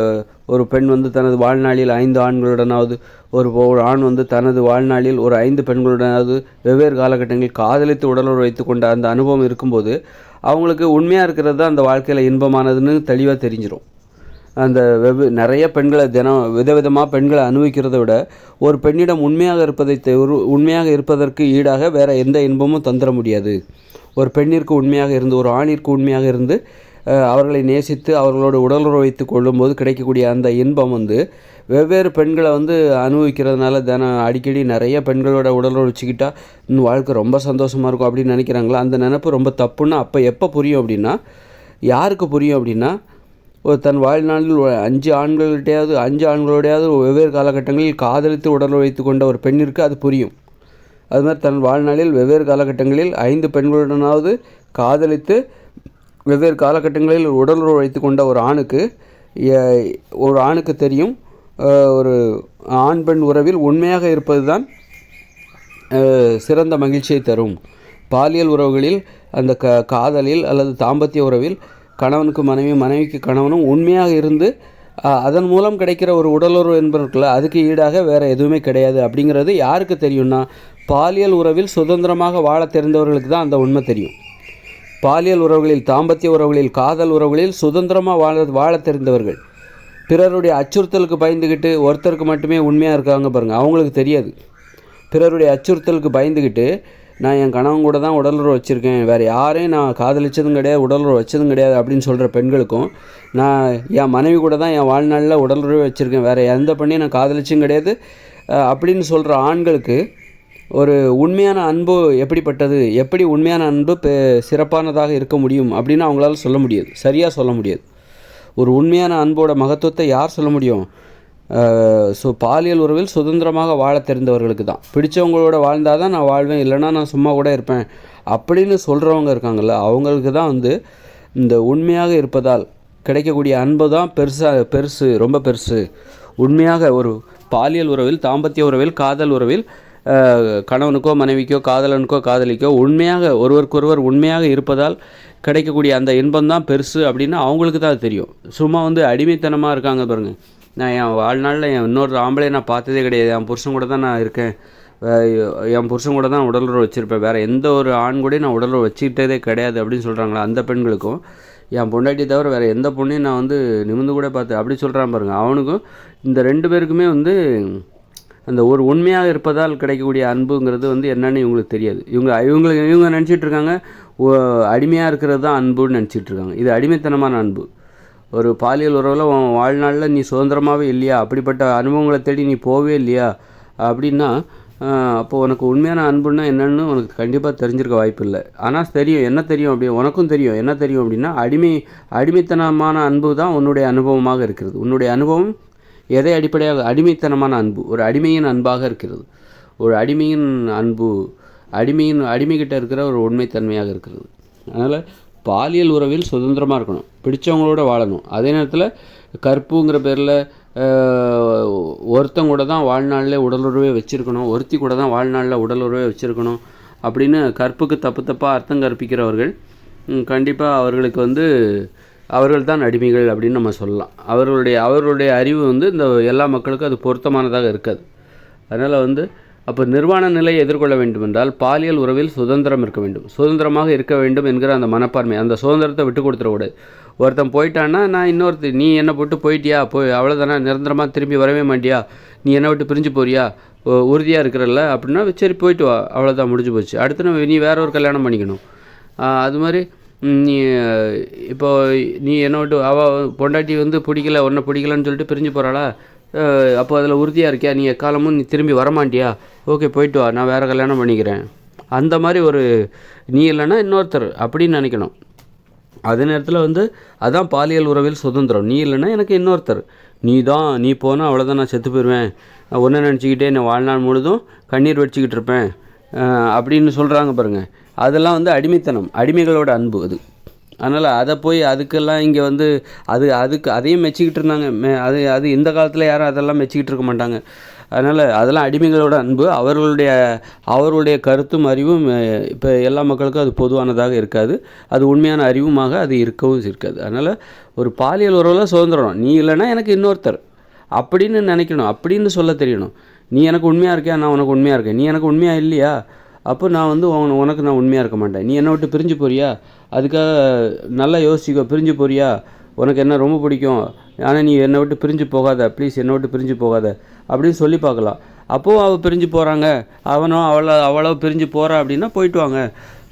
[SPEAKER 1] ஒரு பெண் வந்து தனது வாழ்நாளில் 5 ஆண்களுடனாவது, ஒரு ஆண் வந்து தனது வாழ்நாளில் ஒரு 5 பெண்களுடனாவது வெவ்வேறு காலகட்டங்களில் காதலித்து உடலுறவு வைத்து கொண்ட அந்த அனுபவம் இருக்கும்போது அவங்களுக்கு உண்மையாக இருக்கிறது தான் அந்த வாழ்க்கையில் இன்பமானதுன்னு தெளிவாக தெரிஞ்சிடும். அந்த நிறைய பெண்களை விதவிதமாக பெண்களை அனுபவிக்கிறத விட ஒரு பெண்ணிடம் உண்மையாக இருப்பதற்கு ஈடாக வேறு எந்த இன்பமும் தந்துட முடியாது. ஒரு பெண்ணிற்கு உண்மையாக இருந்து, ஒரு ஆணிற்கு உண்மையாக இருந்து அவர்களை நேசித்து அவர்களோடு உடலுறவு வைத்து கொள்ளும்போது கிடைக்கக்கூடிய அந்த இன்பம் வந்து வெவ்வேறு பெண்களை வந்து அனுபவிக்கிறதுனால அடிக்கடி நிறைய பெண்களோட உடலுறவு வச்சுக்கிட்டா இன்னும் வாழ்க்கை ரொம்ப சந்தோஷமாக இருக்கும் அப்படின்னு நினைக்கிறாங்களா. அந்த நினைப்பு ரொம்ப தப்புன்னா எப்போ புரியும் அப்படின்னா, யாருக்கு புரியும் அப்படின்னா, தன் வாழ்நாளில் 5 ஆண்களோடையாவது வெவ்வேறு காலகட்டங்களில் காதலித்து உடலுறவு வைத்து கொண்ட ஒரு பெண்ணிற்கு அது புரியும். அது மாதிரி தன் வாழ்நாளில் வெவ்வேறு காலகட்டங்களில் 5 பெண்களுடனாவது காதலித்து வெவ்வேறு காலகட்டங்களில் உடலுறவு வைத்து கொண்ட ஒரு ஆணுக்கு தெரியும், ஒரு ஆண் பெண் உறவில் உண்மையாக இருப்பது தான் சிறந்த மகிழ்ச்சியை தரும். பாலியல் உறவுகளில் அந்த காதலில் அல்லது தாம்பத்திய உறவில் கணவனுக்கு மனைவிக்கு கணவனும் உண்மையாக இருந்து அதன் மூலம் கிடைக்கிற ஒரு உடலுறவு என்பதற்குள்ள அதுக்கு ஈடாக வேறு எதுவுமே கிடையாது அப்படிங்கிறது யாருக்கு தெரியும்னா, பாலியல் உறவில் சுதந்திரமாக வாழ தெரிந்தவர்களுக்கு தான் அந்த உண்மை தெரியும். பாலியல் உறவுகளில், தாம்பத்திய உறவுகளில், காதல் உறவுகளில் சுதந்திரமாக வாழ தெரிந்தவர்கள் பிறருடைய அச்சுறுத்தலுக்கு பயந்துக்கிட்டு ஒருத்தருக்கு மட்டுமே உண்மையாக இருக்காங்க பாருங்கள், அவங்களுக்கு தெரியாது. பிறருடைய அச்சுறுத்தலுக்கு பயந்துக்கிட்டு நான் என் கணவன் கூட தான் உடலுறவு வச்சுருக்கேன், வேறு யாரையும் நான் காதலிச்சதும் கிடையாது, உடலுறவு வச்சதும் கிடையாது அப்படின்னு சொல்கிற பெண்களுக்கும், நான் என் மனைவி கூட தான் என் வாழ்நாளில் உடலுறவு வச்சுருக்கேன், வேறு எந்த பெண்ணையும் நான் காதலிச்சும் கிடையாது அப்படின்னு சொல்கிற ஆண்களுக்கு ஒரு உண்மையான அன்பு எப்படிப்பட்டது, எப்படி உண்மையான அன்பு சிறப்பானதாக இருக்க முடியும் அப்படின்னு அவங்களால சொல்ல முடியாது, சரியாக சொல்ல முடியாது. ஒரு உண்மையான அன்போட மகத்துவத்தை யார் சொல்ல முடியும்? பாலியல் உறவில் சுதந்திரமாக வாழ தெரிந்தவர்களுக்கு தான். பிடிச்சவங்களோட வாழ்ந்தால் தான் நான் வாழ்வேன், இல்லைனா நான் சும்மா கூட இருப்பேன் அப்படின்னு சொல்கிறவங்க இருக்காங்கள்ல, அவங்களுக்கு தான் இந்த உண்மையாக இருப்பதால் கிடைக்கக்கூடிய அன்பு தான் பெருசு, ரொம்ப பெருசு. உண்மையாக ஒரு பாலியல் உறவில், தாம்பத்திய உறவில், காதல் உறவில், கணவனுக்கோ மனைவிக்கோ காதலனுக்கோ காதலிக்கோ உண்மையாக ஒருவருக்கொருவர் உண்மையாக இருப்பதால் கிடைக்கக்கூடிய அந்த இன்பம் தான் பெருசு அப்படின்னு அவங்களுக்கு தான் அது தெரியும். சும்மா அடிமைத்தனமாக இருக்காங்க பாருங்கள். நான் என் வாழ்நாளில் இன்னொரு ஆம்பளையை நான் பார்த்ததே கிடையாது, என் புருஷன் கூட தான் நான் இருக்கேன், என் புருஷன் கூட தான் உடலுறவு வச்சுருப்பேன், வேறு எந்த ஒரு ஆண் கூட நான் உடலுறவு வச்சுக்கிட்டதே கிடையாது அப்படின்னு சொல்கிறாங்களா, அந்த பெண்களுக்கும் என் பொண்டாட்டியை தவிர வேறு எந்த பொண்ணையும் நான் நிமிர்ந்து கூட பார்த்தேன் அப்படி சொல்கிறான் பாருங்கள். அவனுக்கும் இந்த 2 பேருக்குமே அந்த ஒரு உண்மையாக இருப்பதால் கிடைக்கக்கூடிய அன்புங்கிறது என்னன்னு இவங்களுக்கு தெரியாது. இவங்க நினச்சிட்டு இருக்காங்க அடிமையாக இருக்கிறது தான் அன்புன்னு நினச்சிட்டு இருக்காங்க. இது அடிமைத்தனமான அன்பு. ஒரு பாலியல் உறவில் வாழ்நாளில் நீ சுதந்திரமாகவே இல்லையா, அப்படிப்பட்ட அனுபவங்களை தேடி நீ போவே இல்லையா அப்படின்னா, அப்போது உனக்கு உண்மையான அன்புன்னா என்னன்னு உனக்கு கண்டிப்பாக தெரிஞ்சிருக்க வாய்ப்பு இல்லை. ஆனால் தெரியும், என்ன தெரியும் அப்படி உனக்கும் தெரியும். என்ன தெரியும் அப்படின்னா, அடிமைத்தனமான அன்பு தான் உன்னுடைய அனுபவமாக இருக்கிறது. உன்னுடைய அனுபவம் எதை அடிப்படையாக? அடிமைத்தனமான அன்பு, ஒரு அடிமையின் அன்பாக இருக்கிறது. ஒரு அடிமையின் அன்பு அடிமைகிட்ட இருக்கிற ஒரு உண்மைத்தன்மையாக இருக்கிறது. அதனால் பாலியல் உறவில் சுதந்திரமாக இருக்கணும், பிடிச்சவங்களோட வாழணும். அதே நேரத்தில் கற்புங்கிற பேரில் ஒருத்தங்க கூட தான் வாழ்நாளில் உடலுறவே வச்சுருக்கணும், ஒருத்தி கூட தான் வாழ்நாளில் உடலுறவே வச்சுருக்கணும் அப்படின்னு கற்புக்கு தப்பாக அர்த்தம் கற்பிக்கிறவர்கள் கண்டிப்பாக அவர்களுக்கு அவர்கள் தான் அடிமைகள் அப்படின்னு நம்ம சொல்லலாம். அவர்களுடைய அறிவு இந்த எல்லா மக்களுக்கும் அது பொருத்தமானதாக இருக்காது. அதனால் அப்போ நிர்வாண நிலையை எதிர்கொள்ள வேண்டும் என்றால் பாலியல் உறவில் சுதந்திரம் இருக்க வேண்டும், சுதந்திரமாக இருக்க வேண்டும் என்கிற அந்த மனப்பான்மை, அந்த சுதந்திரத்தை விட்டு கொடுத்துடக்கூடாது. ஒருத்தன் போயிட்டான்னா நான் நீ என்னை போட்டு போயிட்டியா, அவ்வளோதானே, நிரந்தரமாக திரும்பி வரவே மாட்டியா, நீ என்னை விட்டு பிரிஞ்சு போறியா, உறுதியாக இருக்கிறல்ல அப்படின்னா சரி போயிட்டு வா, அவ்வளோதான், முடிஞ்சு போச்சு. அடுத்து நீ வேற ஒரு கல்யாணம் பண்ணிக்கணும். அது மாதிரி நீ இப்போ நீ என்னை விட்டு பொண்டாட்டி பிடிக்கல, உன்னை பிடிக்கலன்னு சொல்லிட்டு பிரிஞ்சு போகிறாளா, அப்போ அதில் உறுதியாக இருக்கியா, நீ எக்காலமும் நீ திரும்பி வரமாட்டியா, ஓகே போயிட்டு வா, நான் வேறு கல்யாணம் பண்ணிக்கிறேன். அந்த மாதிரி நீ இல்லைன்னா இன்னொருத்தர் அப்படின்னு நினைக்கணும். அதே நேரத்தில் அதான் பாலியல் உறவில் சுதந்திரம். நீ இல்லைன்னா எனக்கு இன்னொருத்தர், நீ போனால் அவ்வளோதான், நான் செத்து போயிடுவேன், ஒன்றை நினச்சிக்கிட்டே நான் வாழ்நாள் முழுதும் கண்ணீர் வச்சுக்கிட்டு இருப்பேன் அப்படின்னு சொல்கிறாங்க பாருங்கள். அதெல்லாம் அடிமைத்தனம், அடிமைகளோட அன்பு அது. அதனால் அதை போய் அதுக்கெல்லாம் இங்கே அதையும் மெச்சிக்கிட்டு இருந்தாங்க. அது இந்த காலத்தில் யாரும் அதெல்லாம் மெச்சிக்கிட்டு இருக்க மாட்டாங்க. அதனால் அதெல்லாம் அடிமைகளோட அன்பு. அவர்களுடைய கருத்தும் அறிவும் இப்போ எல்லா மக்களுக்கும் அது பொதுவானதாக இருக்காது, அது உண்மையான அறிவுமாக அது இருக்கவும் இருக்காது. அதனால் ஒரு பாலியல் உறவில் சுதந்திரம், நீ இல்லைன்னா எனக்கு இன்னொருத்தர் அப்படின்னு நினைக்கணும், அப்படின்னு சொல்ல தெரியணும். நீ எனக்கு உண்மையாக இருக்கியா, நான் உனக்கு உண்மையாக இருக்கேன், நீ எனக்கு உண்மையாக இல்லையா, அப்போ நான் உனக்கு நான் உண்மையாக இருக்க மாட்டேன். நீ என்னை விட்டு பிரிஞ்சு போறியா, அதுக்காக நல்லா யோசிக்கோ, பிரிஞ்சு போறியா, உனக்கு என்ன ரொம்ப பிடிக்கும், ஆனால் நீ என்னை விட்டு பிரிஞ்சு போகாத, ப்ளீஸ் என்னை விட்டு பிரிஞ்சு போகாத அப்படின்னு சொல்லி பார்க்கலாம். அப்போது அவள் பிரிஞ்சு போகிறாங்க, அவளோ பிரிஞ்சு போகிறா அப்படின்னா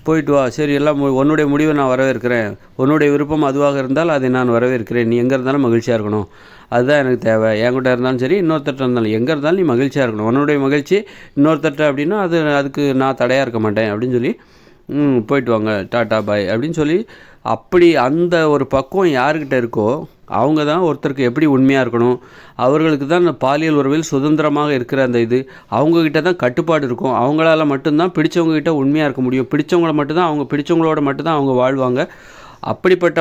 [SPEAKER 1] போயிட்டு வா, சரி எல்லாம் உன்னுடைய முடிவை நான் வரவேற்கிறேன், உன்னுடைய விருப்பம் அதுவாக இருந்தால் அதை நான் வரவேற்கிறேன், நீ எங்கே இருந்தாலும் மகிழ்ச்சியாக இருக்கணும், அதுதான் எனக்கு தேவை, என்கிட்ட இருந்தாலும் சரி இன்னொருத்தட்ட இருந்தாலும் எங்கே இருந்தாலும் நீ மகிழ்ச்சியாக இருக்கணும், உன்னுடைய மகிழ்ச்சி இன்னொருத்தட்ட அப்படின்னா அதுக்கு நான் தடையாக இருக்க மாட்டேன் அப்படின்னு சொல்லி போயிட்டு வாங்க, டாட்டா பாய் அப்படின்னு சொல்லி, அப்படி அந்த ஒரு பக்குவம் யாருக்கிட்ட இருக்கோ அவங்க தான் ஒருத்தருக்கு எப்படி உண்மையாக இருக்கணும், அவர்களுக்கு தான் இந்த பாலியல் உறவில் சுதந்திரமாக இருக்கிற அந்த அவங்கக்கிட்ட தான் கட்டுப்பாடு இருக்கும். அவங்களால மட்டும்தான் பிடிச்சவங்ககிட்ட உண்மையாக இருக்க முடியும், பிடிச்சவங்களோட மட்டும்தான் அவங்க வாழ்வாங்க. அப்படிப்பட்ட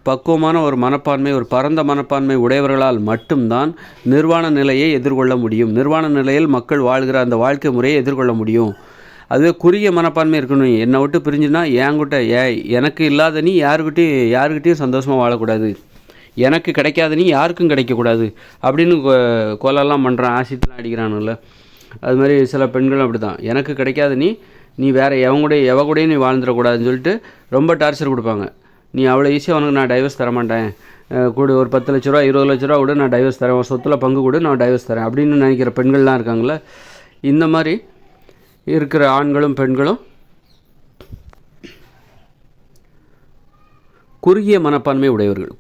[SPEAKER 1] பக்குவமான ஒரு மனப்பான்மை, ஒரு பரந்த மனப்பான்மை உடையவர்களால் மட்டும்தான் நிர்வாண நிலையை எதிர்கொள்ள முடியும். நிர்வாண நிலையில் மக்கள் வாழ்கிற அந்த வாழ்க்கை முறையை எதிர்கொள்ள முடியும். அதுவே குறுகிய மனப்பான்மை இருக்கணும். என்னை விட்டு பிரிஞ்சுன்னா எனக்கு இல்லாத நீ யாருக்கிட்டையும் சந்தோஷமாக வாழக்கூடாது, எனக்கு கிடைக்காத நீ யாருக்கும் கிடைக்கக்கூடாது அப்படின்னு கொலைலாம் பண்ணுறான், ஆசிட்லாம் அடிக்கிறானுல்ல. அது மாதிரி சில பெண்களும் அப்படி தான், எனக்கு கிடைக்காத நீ வேறு எவ கூடயும் நீ வாழ்ந்துடக்கூடாதுன்னு சொல்லிட்டு ரொம்ப டார்ச்சர் கொடுப்பாங்க. நீ அவ்வளோ ஈஸியாக உனக்கு நான் டைவர்ஸ் தரமாட்டேன், கூட ஒரு 10 லட்ச ரூபா 20 லட்ச ரூபா கூட நான் டைவர்ஸ் தரேன், உன் சொத்தில் பங்கு கூட நான் டைவர்ஸ் தரேன் அப்படின்னு நினைக்கிற பெண்கள்லாம் இருக்காங்களே. இந்த மாதிரி இருக்கிற ஆண்களும் பெண்களும் குறுகிய மனப்பான்மை உடையவர்கள்.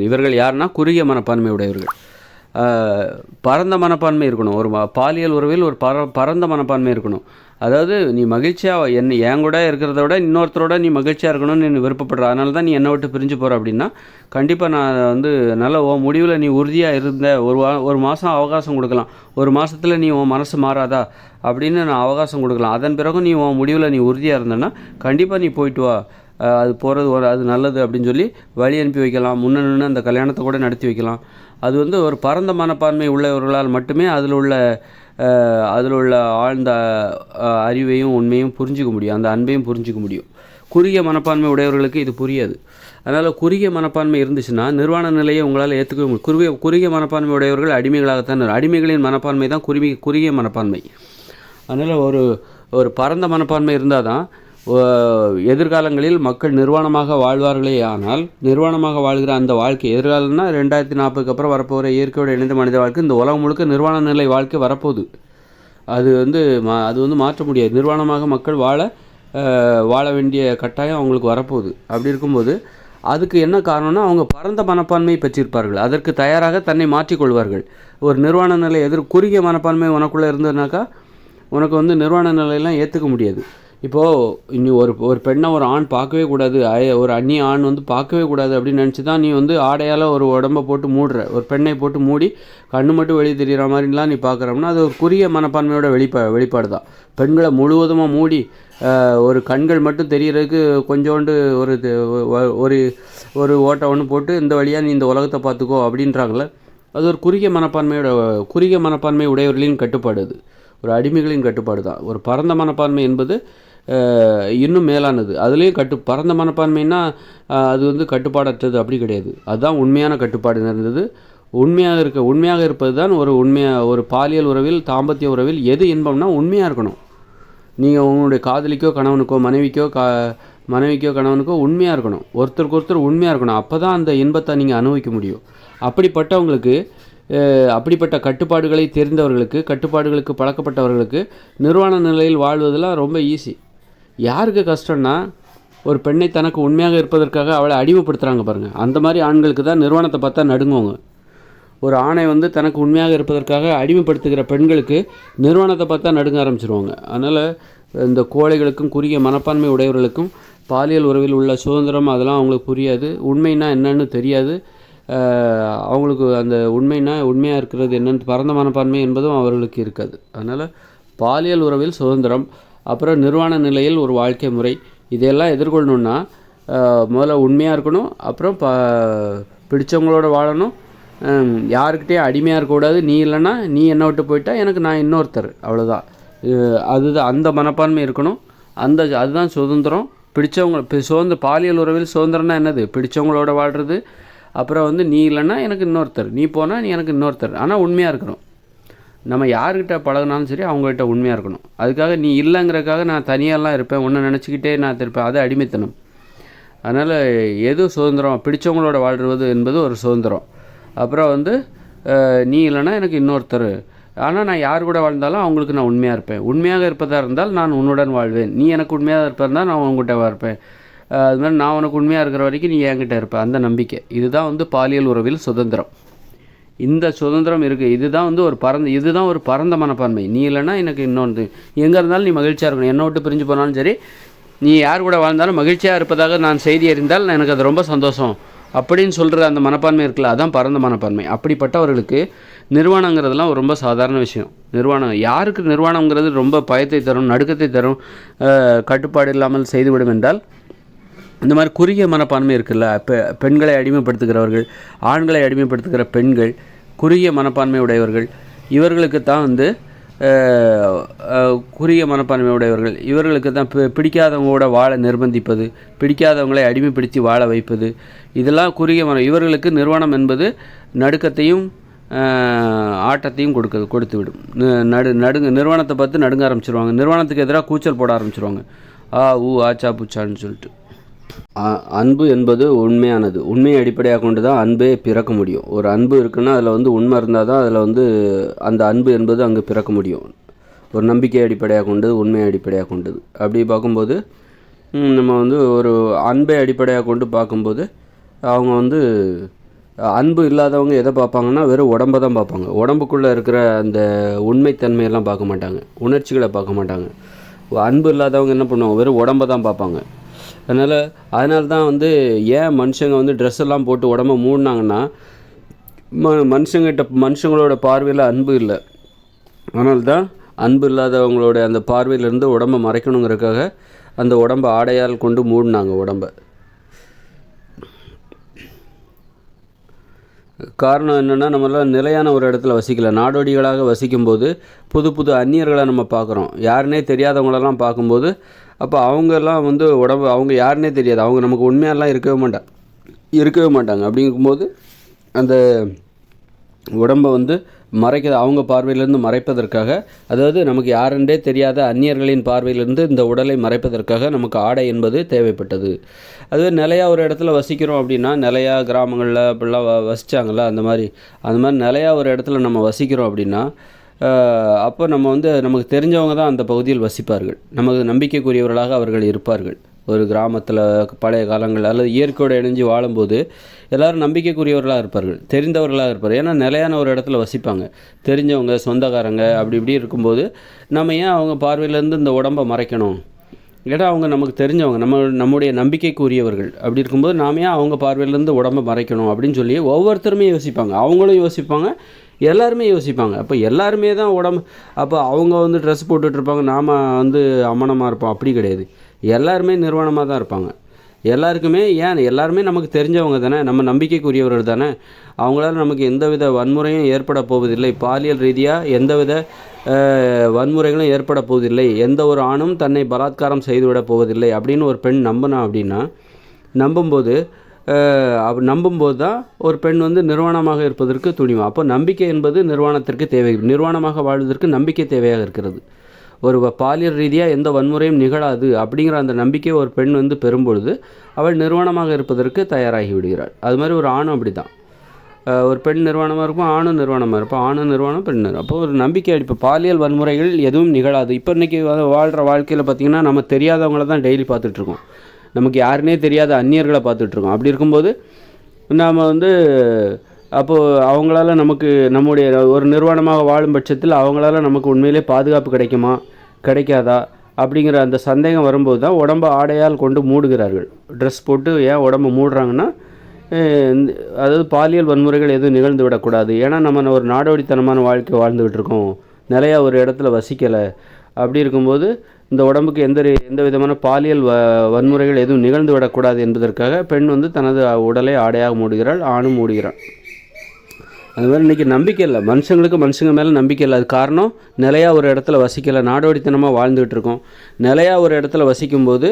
[SPEAKER 1] இவர்கள் யாருன்னா குறுகிய மனப்பான்மை உடையவர்கள். பரந்த மனப்பான்மை இருக்கணும். ஒரு பாலியல் உறவில் ஒரு பரந்த மனப்பான்மை இருக்கணும். அதாவது நீ மகிழ்ச்சியாக என் கூட இருக்கிறத விட இன்னொருத்தரோட நீ மகிழ்ச்சியாக இருக்கணும்னு நீ விருப்பப்படுற, அதனால தான் நீ என்னை விட்டு பிரிஞ்சு போகிற அப்படின்னா, கண்டிப்பாக நான் வந்து நல்ல முடிவில் நீ உறுதியாக இருந்த ஒரு மாதம் அவகாசம் கொடுக்கலாம். ஒரு மாதத்தில் நீ உன் மனசு மாறாதா அப்படின்னு நான் அவகாசம் கொடுக்கலாம். அதன் பிறகும் நீ உன் முடிவில் நீ உறுதியாக இருந்தேன்னா கண்டிப்பாக நீ போயிட்டு வா, அது போகிறது அது நல்லது அப்படின்னு சொல்லி வழி அனுப்பி வைக்கலாம். முன்ன அந்த கல்யாணத்தை கூட நடத்தி வைக்கலாம். அது வந்து ஒரு பரந்த மனப்பான்மை உள்ளவர்களால் மட்டுமே அதில் உள்ள ஆழ்ந்த அறிவையும் உண்மையும் புரிஞ்சிக்க முடியும், அந்த அன்பையும் புரிஞ்சிக்க முடியும். குறுகிய மனப்பான்மை உடையவர்களுக்கு இது புரியாது. அதனால் குறுகிய மனப்பான்மை இருந்துச்சுன்னா நிர்வாண நிலையை உங்களால் ஏற்றுக்கவே முடியும். குறுகிய மனப்பான்மை உடையவர்கள் அடிமைகளாகத்தான். அடிமைகளின் மனப்பான்மை தான் குறுகிய மனப்பான்மை. அதனால் ஒரு பரந்த மனப்பான்மை இருந்தால் தான் எதிர்காலங்களில் மக்கள் நிர்வாணமாக வாழ்வார்களே. ஆனால் நிர்வாணமாக வாழ்கிற அந்த வாழ்க்கை எதிர்காலம்னா 2040 அப்புறம் வரப்போகிற இயற்கையோடு இணைந்த மனித வாழ்க்கை, இந்த உலகம் முழுக்க நிர்வாண நிலை வாழ்க்கை வரப்போகுது. அது வந்து மாற்ற முடியாது. நிர்வாணமாக மக்கள் வாழ வேண்டிய கட்டாயம் அவங்களுக்கு வரப்போகுது. அப்படி இருக்கும்போது அதுக்கு என்ன காரணம்னா அவங்க பரந்த மனப்பான்மையை பெற்றிருப்பார்கள். அதற்கு தயாராக தன்னை மாற்றிக்கொள்வார்கள். ஒரு நிர்வாண நிலை குறுகிய மனப்பான்மை உனக்குள்ளே இருந்ததுனாக்கா உனக்கு வந்து நிர்வாண நிலையெல்லாம் ஏற்றுக்க முடியாது. இப்போது இனி ஒரு பெண்ணை ஒரு ஆண் பார்க்கவே கூடாது, ஒரு அந்நிய ஆண் வந்து பார்க்கவே கூடாது அப்படின்னு நினச்சி தான் நீ வந்து ஆடையால் ஒரு உடம்பை போட்டு மூடுற, ஒரு பெண்ணை போட்டு மூடி கண்ணு மட்டும் வெளியே தெரிகிற மாதிரிலாம் நீ பார்க்குறோம்னா அது ஒரு குறுகிய மனப்பான்மையோட வெளிப்பாடு தான். பெண்களை முழுவதுமாக மூடி ஒரு கண்கள் மட்டும் தெரிகிறதுக்கு கொஞ்சோண்டு ஒரு ஓட்டை ஒன்று போட்டு இந்த வழியாக நீ இந்த உலகத்தை பார்த்துக்கோ அப்படின்றாங்களே, அது ஒரு குறுகிய மனப்பான்மை உடையவர்களின் கட்டுப்பாடு. அது ஒரு அடிமைகளின் கட்டுப்பாடு தான். ஒரு பரந்த மனப்பான்மை என்பது இன்னும் மேலானது. அதுலேயும் பரந்த மனப்பான்மைன்னா அது வந்து கட்டுப்பாடற்றது அப்படி கிடையாது. அதுதான் உண்மையான கட்டுப்பாடு நிறைந்தது. உண்மையாக இருப்பது தான் ஒரு பாலியல் உறவில், தாம்பத்திய உறவில் எது இன்பம்னா உண்மையாக இருக்கணும். நீங்கள் உங்களுடைய காதலிக்கோ கணவனுக்கோ மனைவிக்கோ கணவனுக்கோ உண்மையாக இருக்கணும். ஒருத்தருக்கு ஒருத்தர் உண்மையாக இருக்கணும். அப்போ தான் அந்த இன்பத்தை நீங்கள் அனுபவிக்க முடியும். அப்படிப்பட்ட கட்டுப்பாடுகளை தெரிந்தவர்களுக்கு, கட்டுப்பாடுகளுக்கு பழக்கப்பட்டவர்களுக்கு நிர்வாண நிலையில் வாழ்வதெல்லாம் ரொம்ப ஈஸி. யாருக்கு கஷ்டம்னா ஒரு பெண்ணை தனக்கு உண்மையாக இருப்பதற்காக அவளை அடிமைப்படுத்துகிறாங்க பாருங்கள், அந்த மாதிரி ஆண்களுக்கு தான் நிர்வாணத்தை பார்த்தா நடுங்குவாங்க. ஒரு ஆணை வந்து தனக்கு உண்மையாக இருப்பதற்காக அடிமைப்படுத்துகிற பெண்களுக்கு நிர்வாணத்தை பார்த்தா நடுங்க ஆரம்பிச்சிருவாங்க. அதனால் இந்த கோழைகளுக்கும் குறுகிய மனப்பான்மை உடையவர்களுக்கும் பாலியல் உறவில் உள்ள சுதந்திரம் அதெல்லாம் அவங்களுக்கு புரியாது. உண்மைன்னா என்னன்னு தெரியாது. அவங்களுக்கு அந்த உண்மையாக இருக்கிறது என்னென்னு பரந்த மனப்பான்மை என்பதும் அவர்களுக்கு இருக்காது. அதனால் பாலியல் உறவில் சுதந்திரம், அப்புறம் நிர்வாண நிலையில் ஒரு வாழ்க்கை முறை, இதையெல்லாம் எதிர்கொள்ளணுன்னா முதல்ல உண்மையாக இருக்கணும். அப்புறம் பிடிச்சவங்களோட வாழணும். யாருக்கிட்டேயும் அடிமையாக இருக்கக்கூடாது. நீ இல்லைன்னா நீ என்னை விட்டு போயிட்டா எனக்கு நான் இன்னொருத்தர், அவ்வளோதான். அதுதான் அந்த மனப்பான்மை இருக்கணும். அதுதான் சுதந்திரம். பாலியல் உறவில் சுதந்திரம்னா என்னது? பிடிச்சவங்களோட வாழ்கிறது. அப்புறம் வந்து நீ இல்லைன்னா எனக்கு இன்னொருத்தர், நீ போனால் நீ எனக்கு இன்னொருத்தர். ஆனால் உண்மையாக இருக்கணும். நம்ம யார்கிட்ட பழகினாலும் சரி அவங்ககிட்ட உண்மையாக இருக்கணும். அதுக்காக நீ இல்லைங்கிறதுக்காக நான் தனியாலாம் இருப்பேன், ஒன்று நினச்சிக்கிட்டே நான் இருப்பேன், அது அடிமைத்தனம். அதனால் எது சுதந்திரம்? பிடிச்சவங்களோட வாழ்வது என்பது ஒரு சுதந்திரம். அப்புறம் வந்து நீ இல்லைன்னா எனக்கு இன்னொருத்தர், ஆனால் நான் யார் கூட வாழ்ந்தாலும் அவங்களுக்கு நான் உண்மையாக இருப்பேன். உண்மையாக இருப்பதாக இருந்தால் நான் உன்னுடன் வாழ்வேன். நீ எனக்கு உண்மையாக இருப்பதா நான் உங்ககிட்ட இருப்பேன். அது மாதிரி நான் உனக்கு உண்மையாக இருக்கிற வரைக்கும் நீ என்கிட்ட இருப்ப, அந்த நம்பிக்கை. இதுதான் வந்து பாலியல் உறவில் சுதந்திரம். இந்த சுதந்திரம் இருக்குது. இதுதான் ஒரு பரந்த மனப்பான்மை. நீ இல்லைன்னா எனக்கு இன்னொன்று, எங்கே இருந்தாலும் நீ மகிழ்ச்சியாக இருக்கணும். என்னை விட்டு பிரிஞ்சு போனாலும் சரி, நீ யார் கூட வாழ்ந்தாலும் மகிழ்ச்சியாக இருப்பதாக நான் செய்தி அறிந்தால் எனக்கு அது ரொம்ப சந்தோஷம் அப்படின்னு சொல்கிற அந்த மனப்பான்மை இருக்குல்ல, அதான் பரந்த மனப்பான்மை. அப்படிப்பட்டவர்களுக்கு நிர்வாணங்கிறதுலாம் ரொம்ப சாதாரண விஷயம். யாருக்கு நிர்வாணங்கிறது ரொம்ப பயத்தை தரும், நடுக்கத்தை தரும், கட்டுப்பாடு இல்லாமல் செய்துவிடும் என்றால் இந்த மாதிரி குறுகிய மனப்பான்மை இருக்குல்ல, பெண்களை அடிமைப்படுத்துகிறவர்கள், ஆண்களை அடிமைப்படுத்துகிற பெண்கள், குறுகிய மனப்பான்மை உடையவர்கள், இவர்களுக்கு தான் வந்து குறுகிய மனப்பான்மை உடையவர்கள். இவர்களுக்கு தான் பிடிக்காதவங்களோட வாழ நிர்பந்திப்பது, பிடிக்காதவங்களை அடிமைப்படுத்தி வாழ வைப்பது, இதெல்லாம் இவர்களுக்கு நிர்வாணம் என்பது நடுக்கத்தையும் ஆட்டத்தையும் கொடுத்துவிடும். நிர்வாணத்தை பார்த்து நடுங்க ஆரம்பிச்சிருவாங்க. நிர்வாணத்துக்கு எதிராக கூச்சல் போட ஆரம்பிச்சிருவாங்க. ஆச்சா பூச்சான்னு சொல்லிட்டு. அன்பு என்பது உண்மையானது. உண்மையை அடிப்படையாக கொண்டு தான் அன்பே பிறக்க முடியும். ஒரு அன்பு இருக்குன்னா அதில் வந்து உண்மை இருந்தால் தான் அதில் வந்து அந்த அன்பு என்பது அங்கே பிறக்க முடியும். ஒரு நம்பிக்கை அடிப்படையாக கொண்டது, உண்மையை அடிப்படையாக கொண்டது. அப்படி பார்க்கும்போது நம்ம வந்து ஒரு அன்பை அடிப்படையாக கொண்டு பார்க்கும்போது அவங்க வந்து அன்பு இல்லாதவங்க எதை பார்ப்பாங்கன்னா வெறும் உடம்பை தான் பார்ப்பாங்க. உடம்புக்குள்ளே இருக்கிற அந்த உண்மைத்தன்மையெல்லாம் பார்க்க மாட்டாங்க, உணர்ச்சிகளை பார்க்க மாட்டாங்க. அன்பு இல்லாதவங்க என்ன பண்ணுவாங்க, வெறும் உடம்பை தான் பார்ப்பாங்க. அதனால தான் வந்து ஏன் மனுஷங்க வந்து ட்ரெஸ் எல்லாம் போட்டு உடம்பை மூடினாங்கன்னா மனுஷங்களோட பார்வையில் அன்பு இல்லை. அதனால தான் அன்பு இல்லாதவங்களோட அந்த பார்வையிலேருந்து உடம்பை மறைக்கணுங்கிறதுக்காக அந்த உடம்பை ஆடையால் கொண்டு மூடினாங்க உடம்பை. காரணம் என்னென்னா, நம்மளால் நிலையான ஒரு இடத்துல வசிக்கல. நாடோடிகளாக வசிக்கும்போது புது புது அந்நியர்களை நம்ம பார்க்குறோம். யாருன்னே தெரியாதவங்களெல்லாம் பார்க்கும்போது அப்போ அவங்கெல்லாம் வந்து அவங்க யாருன்னே தெரியாது, அவங்க நமக்கு உண்மையெல்லாம் இருக்கவே மாட்டாங்க. அப்படிங்கும்போது அந்த உடம்பை வந்து அவங்க பார்வையிலேருந்து மறைப்பதற்காக, அதாவது நமக்கு யாரென்றே தெரியாத அந்நியர்களின் பார்வையிலிருந்து இந்த உடலை மறைப்பதற்காக நமக்கு ஆடை என்பது தேவைப்பட்டது. அதுவே நிலையாக ஒரு இடத்துல வசிக்கிறோம் அப்படின்னா, நிலையாக கிராமங்களில் அப்படிலாம் வசித்தாங்கள்ல, அந்த மாதிரி நிலையாக ஒரு இடத்துல நம்ம வசிக்கிறோம் அப்படின்னா, அப்போ நம்ம வந்து நமக்கு தெரிஞ்சவங்க தான் அந்த பகுதியில் வசிப்பார்கள். நமக்கு நம்பிக்கைக்குரியவர்களாக அவர்கள் இருப்பார்கள். ஒரு கிராமத்தில் பழைய காலங்கள் அல்லது இயற்கையோடு இணைஞ்சு வாழும்போது எல்லோரும் நம்பிக்கைக்குரியவர்களாக இருப்பார்கள், தெரிந்தவர்களாக இருப்பார்கள். ஏன்னா நிலையான ஒரு இடத்துல வசிப்பாங்க, தெரிஞ்சவங்க, சொந்தக்காரங்க, அப்படி இப்படி இருக்கும்போது நம்ம ஏன் அவங்க பார்வையிலேருந்து இந்த உடம்பை மறைக்கணும்? ஏன்னா அவங்க நமக்கு தெரிஞ்சவங்க, நம்முடைய நம்பிக்கைக்குரியவர்கள். அப்படி இருக்கும்போது நாம் ஏன் அவங்க பார்வையிலேருந்து உடம்பை மறைக்கணும் அப்படின்னு சொல்லி ஒவ்வொருத்தருமே யோசிப்பாங்க. அவங்களும் யோசிப்பாங்க, எல்லாருமே யோசிப்பாங்க. அப்போ எல்லாருமே தான் அப்போ அவங்க வந்து ட்ரெஸ் போட்டுட்ருப்பாங்க, நாம் வந்து அம்மனமாக இருப்போம். அப்படி கிடையாது, எல்லாருமே நிர்வாணமாக தான் இருப்பாங்க. எல்லாருமே நமக்கு தெரிஞ்சவங்க தானே, நம்ம நம்பிக்கைக்குரியவர்கள் தானே. அவங்களால நமக்கு எந்தவித வன்முறையும் ஏற்பட போவதில்லை, பாலியல் ரீதியாக எந்தவித வன்முறைகளும் ஏற்பட போவதில்லை, எந்த ஒரு ஆணும் தன்னை பலாத்காரம் செய்துவிட போவதில்லை அப்படின்னு ஒரு பெண் நம்பும்போது தான் ஒரு பெண் வந்து நிர்வாணமாக இருப்பதற்கு துணிவா. அப்போ நம்பிக்கை என்பது நிர்வாணத்திற்கு தேவை, நிர்வாணமாக வாழ்வதற்கு நம்பிக்கை தேவையாக இருக்கிறது. ஒரு பாலியல் ரீதியாக எந்த வன்முறையும் நிகழாது அப்படிங்கிற அந்த நம்பிக்கை ஒரு பெண் வந்து பெறும்பொழுது அவள் நிர்வாணமாக இருப்பதற்கு தயாராகி விடுகிறாள். அது மாதிரி ஒரு ஆணும் அப்படி தான். ஒரு பெண் நிர்வாணமாக இருக்கும், ஆணும் நிர்வாணமாக இருப்போம், ஆணும் நிர்வாணம், பெண் நிர்வாணம். அப்போ ஒரு நம்பிக்கை அடிப்பு, பாலியல் வன்முறைகள் எதுவும் நிகழாது. இப்போ இன்றைக்கி வாழ்கிற வாழ்க்கையில் பார்த்திங்கன்னா நம்ம தெரியாதவங்கள தான் டெய்லி பார்த்துட்ருக்கோம், நமக்கு யாருன்னே தெரியாத அந்நியர்களை பார்த்துட்ருக்கோம். அப்படி இருக்கும்போது நாம் வந்து அப்போது அவங்களால நம்முடைய ஒரு நிர்வாணமாக வாழும் பட்சத்தில் அவங்களால நமக்கு உண்மையிலே பாதுகாப்பு கிடைக்காதா அப்படிங்கிற அந்த சந்தேகம் வரும்போது தான் உடம்பை ஆடையால் கொண்டு மூடுகிறார்கள். ட்ரெஸ் போட்டு ஏன் உடம்பை மூடுறாங்கன்னா, அதாவது பாலியல் வன்முறைகள் எதுவும் நிகழ்ந்து விடக்கூடாது. ஏன்னா நம்ம ஒரு நாடோடித்தனமான வாழ்க்கை வாழ்ந்துக்கிட்டு இருக்கோம், நிலையாக ஒரு இடத்துல வசிக்கலை. அப்படி இருக்கும்போது இந்த உடம்புக்கு எந்த விதமான பாலியல் வன்முறைகள் எதுவும் நிகழ்ந்து விடக்கூடாது என்பதற்காக பெண் வந்து தனது உடலை ஆடையாக மூடுகிறாள், ஆணும் மூடுகிறான். அது மாதிரி இன்றைக்கி நம்பிக்கை இல்லை, மனுஷங்க மேலே நம்பிக்கை இல்லை. அது காரணம் இருந்தால் ஒரு இடத்துல வசிக்கலை, நாடோடித்தனமாக வாழ்ந்துகிட்டு இருக்கோம். நிலையாக ஒரு இடத்துல வசிக்கும்போது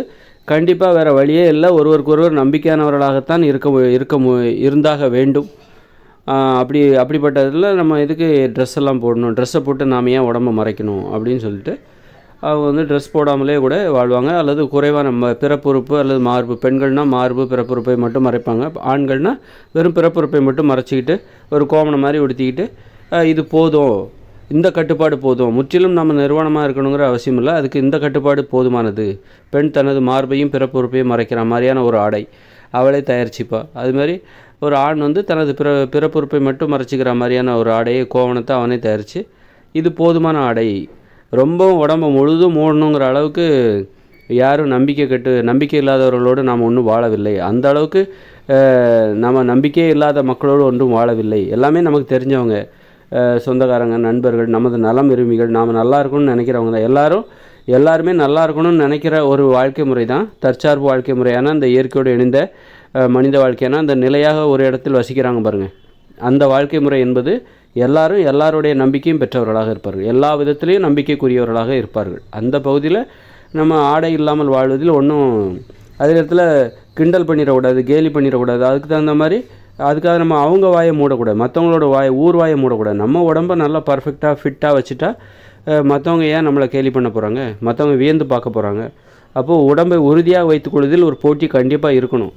[SPEAKER 1] கண்டிப்பாக வேறு வழியே இல்லை, ஒருவருக்கொருவர் நம்பிக்கையானவர்களாகத்தான் இருந்தாக வேண்டும். அப்படிப்பட்டதில் நம்ம எதுக்கு ட்ரெஸ் எல்லாம் போடணும், ட்ரெஸ்ஸை போட்டு நாம் ஏன் உடம்பை மறைக்கணும் அப்படின்னு சொல்லிட்டு அவங்க வந்து ட்ரெஸ் போடாமலே கூட வாழ்வாங்க. அல்லது குறைவான பிறப்புறுப்பு அல்லது மார்பு, பெண்கள்னால் மார்பு பிறப்புறுப்பை மட்டும் மறைப்பாங்க, ஆண்கள்னால் வெறும் பிறப்புறுப்பை மட்டும் மறைச்சிக்கிட்டு ஒரு கோமணம் மாதிரி உடுத்திக்கிட்டு இது போதும், இந்த கட்டுப்பாடு போதும், முற்றிலும் நம்ம நிர்வாணமாக இருக்கணுங்கிற அவசியம் இல்லை, அதுக்கு இந்த கட்டுப்பாடு போதுமானது. பெண் தனது மார்பையும் பிறப்புறுப்பையும் மறைக்கிற மாதிரியான ஒரு ஆடை அவளே தயாரிச்சிப்பா. அதுமாதிரி ஒரு ஆண் வந்து தனது பிறப்புறுப்பை மட்டும் மறைச்சிக்கிற மாதிரியான ஒரு ஆடையை, கோவணத்தை அவனே தயாரித்து இது போதுமான ஆடை. ரொம்பவும் உடம்பை முழுதும் மூடணுங்கிற அளவுக்கு யாரும் நம்பிக்கை இல்லாதவர்களோடு நாம் ஒன்றும் வாழவில்லை. அந்த அளவுக்கு நம்ம நம்பிக்கையே இல்லாத மக்களோடு ஒன்றும் வாழவில்லை. எல்லாமே நமக்கு தெரிஞ்சவங்க, சொந்தக்காரங்க, நண்பர்கள், நமது நலம் விரும்பிகள், நாம் நல்லா இருக்கணும்னு நினைக்கிறவங்க தான். எல்லாருமே நல்லா இருக்கணும்னு நினைக்கிற ஒரு வாழ்க்கை முறை தான் தற்சார்பு வாழ்க்கை முறையான அந்த இயற்கையோடு இணைந்த மனித வாழ்க்கையான அந்த நிலையாக ஒரு இடத்தில் வசிக்கிறாங்க பாருங்கள். அந்த வாழ்க்கை முறை என்பது எல்லாருடைய நம்பிக்கையும் பெற்றவர்களாக இருப்பார்கள், எல்லா விதத்திலையும் நம்பிக்கைக்குரியவர்களாக இருப்பார்கள். அந்த பகுதியில் நம்ம ஆடை இல்லாமல் வாழ்வதில் ஒன்றும் அதே நேரத்தில் கிண்டல் பண்ணிடக்கூடாது, கேலி பண்ணிடக்கூடாது. அதுக்கு தகுந்த மாதிரி அதுக்காக நம்ம அவங்க வாயை மூடக்கூடாது, மற்றவங்களோட ஊர் வாயை மூடக்கூடாது. நம்ம உடம்பை நல்லா பர்ஃபெக்டாக ஃபிட்டாக வச்சுட்டா மற்றவங்க ஏன் நம்மளை கேலி பண்ண போகிறாங்க, மற்றவங்க வியந்து பார்க்க போகிறாங்க. அப்போது உடம்பை உறுதியாக வைத்துக்கொள்வதில் ஒரு போட்டி கண்டிப்பாக இருக்கணும்.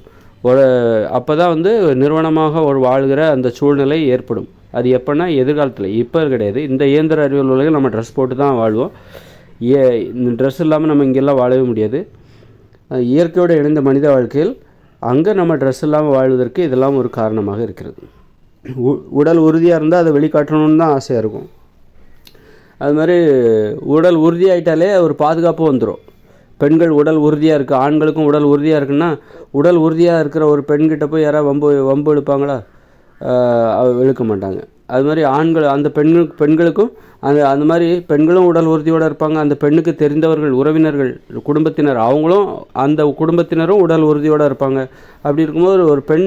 [SPEAKER 1] அப்போ தான் வந்து நிறுவனமாக ஒரு வாழ்கிற அந்த சூழ்நிலை ஏற்படும். அது எப்போன்னா எதிர்காலத்தில், இப்போ கிடையாது. இந்த இயந்திர அறிவியல் உலகில் நம்ம ட்ரெஸ் போட்டு தான் வாழ்வோம். ட்ரெஸ் இல்லாமல் நம்ம இங்கெல்லாம் வாழவே முடியாது. இயற்கையோடு இணைந்த மனித வாழ்க்கையில் அங்கே நம்ம ட்ரெஸ் இல்லாமல் வாழ்வதற்கு இதெல்லாம் ஒரு காரணமாக இருக்கிறது. உடல் உறுதியாக இருந்தால் அதை வெளிக்காட்டணும்னு தான் ஆசையாக இருக்கும். அது மாதிரி உடல் உறுதியாயிட்டாலே ஒரு பாதுகாப்பு வந்துடும். பெண்கள் உடல் உறுதியாக இருக்குது, ஆண்களுக்கும் உடல் உறுதியாக இருக்குன்னா, உடல் உறுதியாக இருக்கிற ஒரு பெண்கிட்ட போய் யாராவது வம்பு இழுப்பாங்களா? இழுக்க மாட்டாங்க. அது மாதிரி அந்த பெண்களுக்கும் அந்த மாதிரி பெண்களும் உடல் உறுதியோடு இருப்பாங்க. அந்த பெண்ணுக்கு தெரிந்தவர்கள், உறவினர்கள், குடும்பத்தினர், அவங்களும் அந்த குடும்பத்தினரும் உடல் உறுதியோடு இருப்பாங்க. அப்படி இருக்கும்போது ஒரு பெண்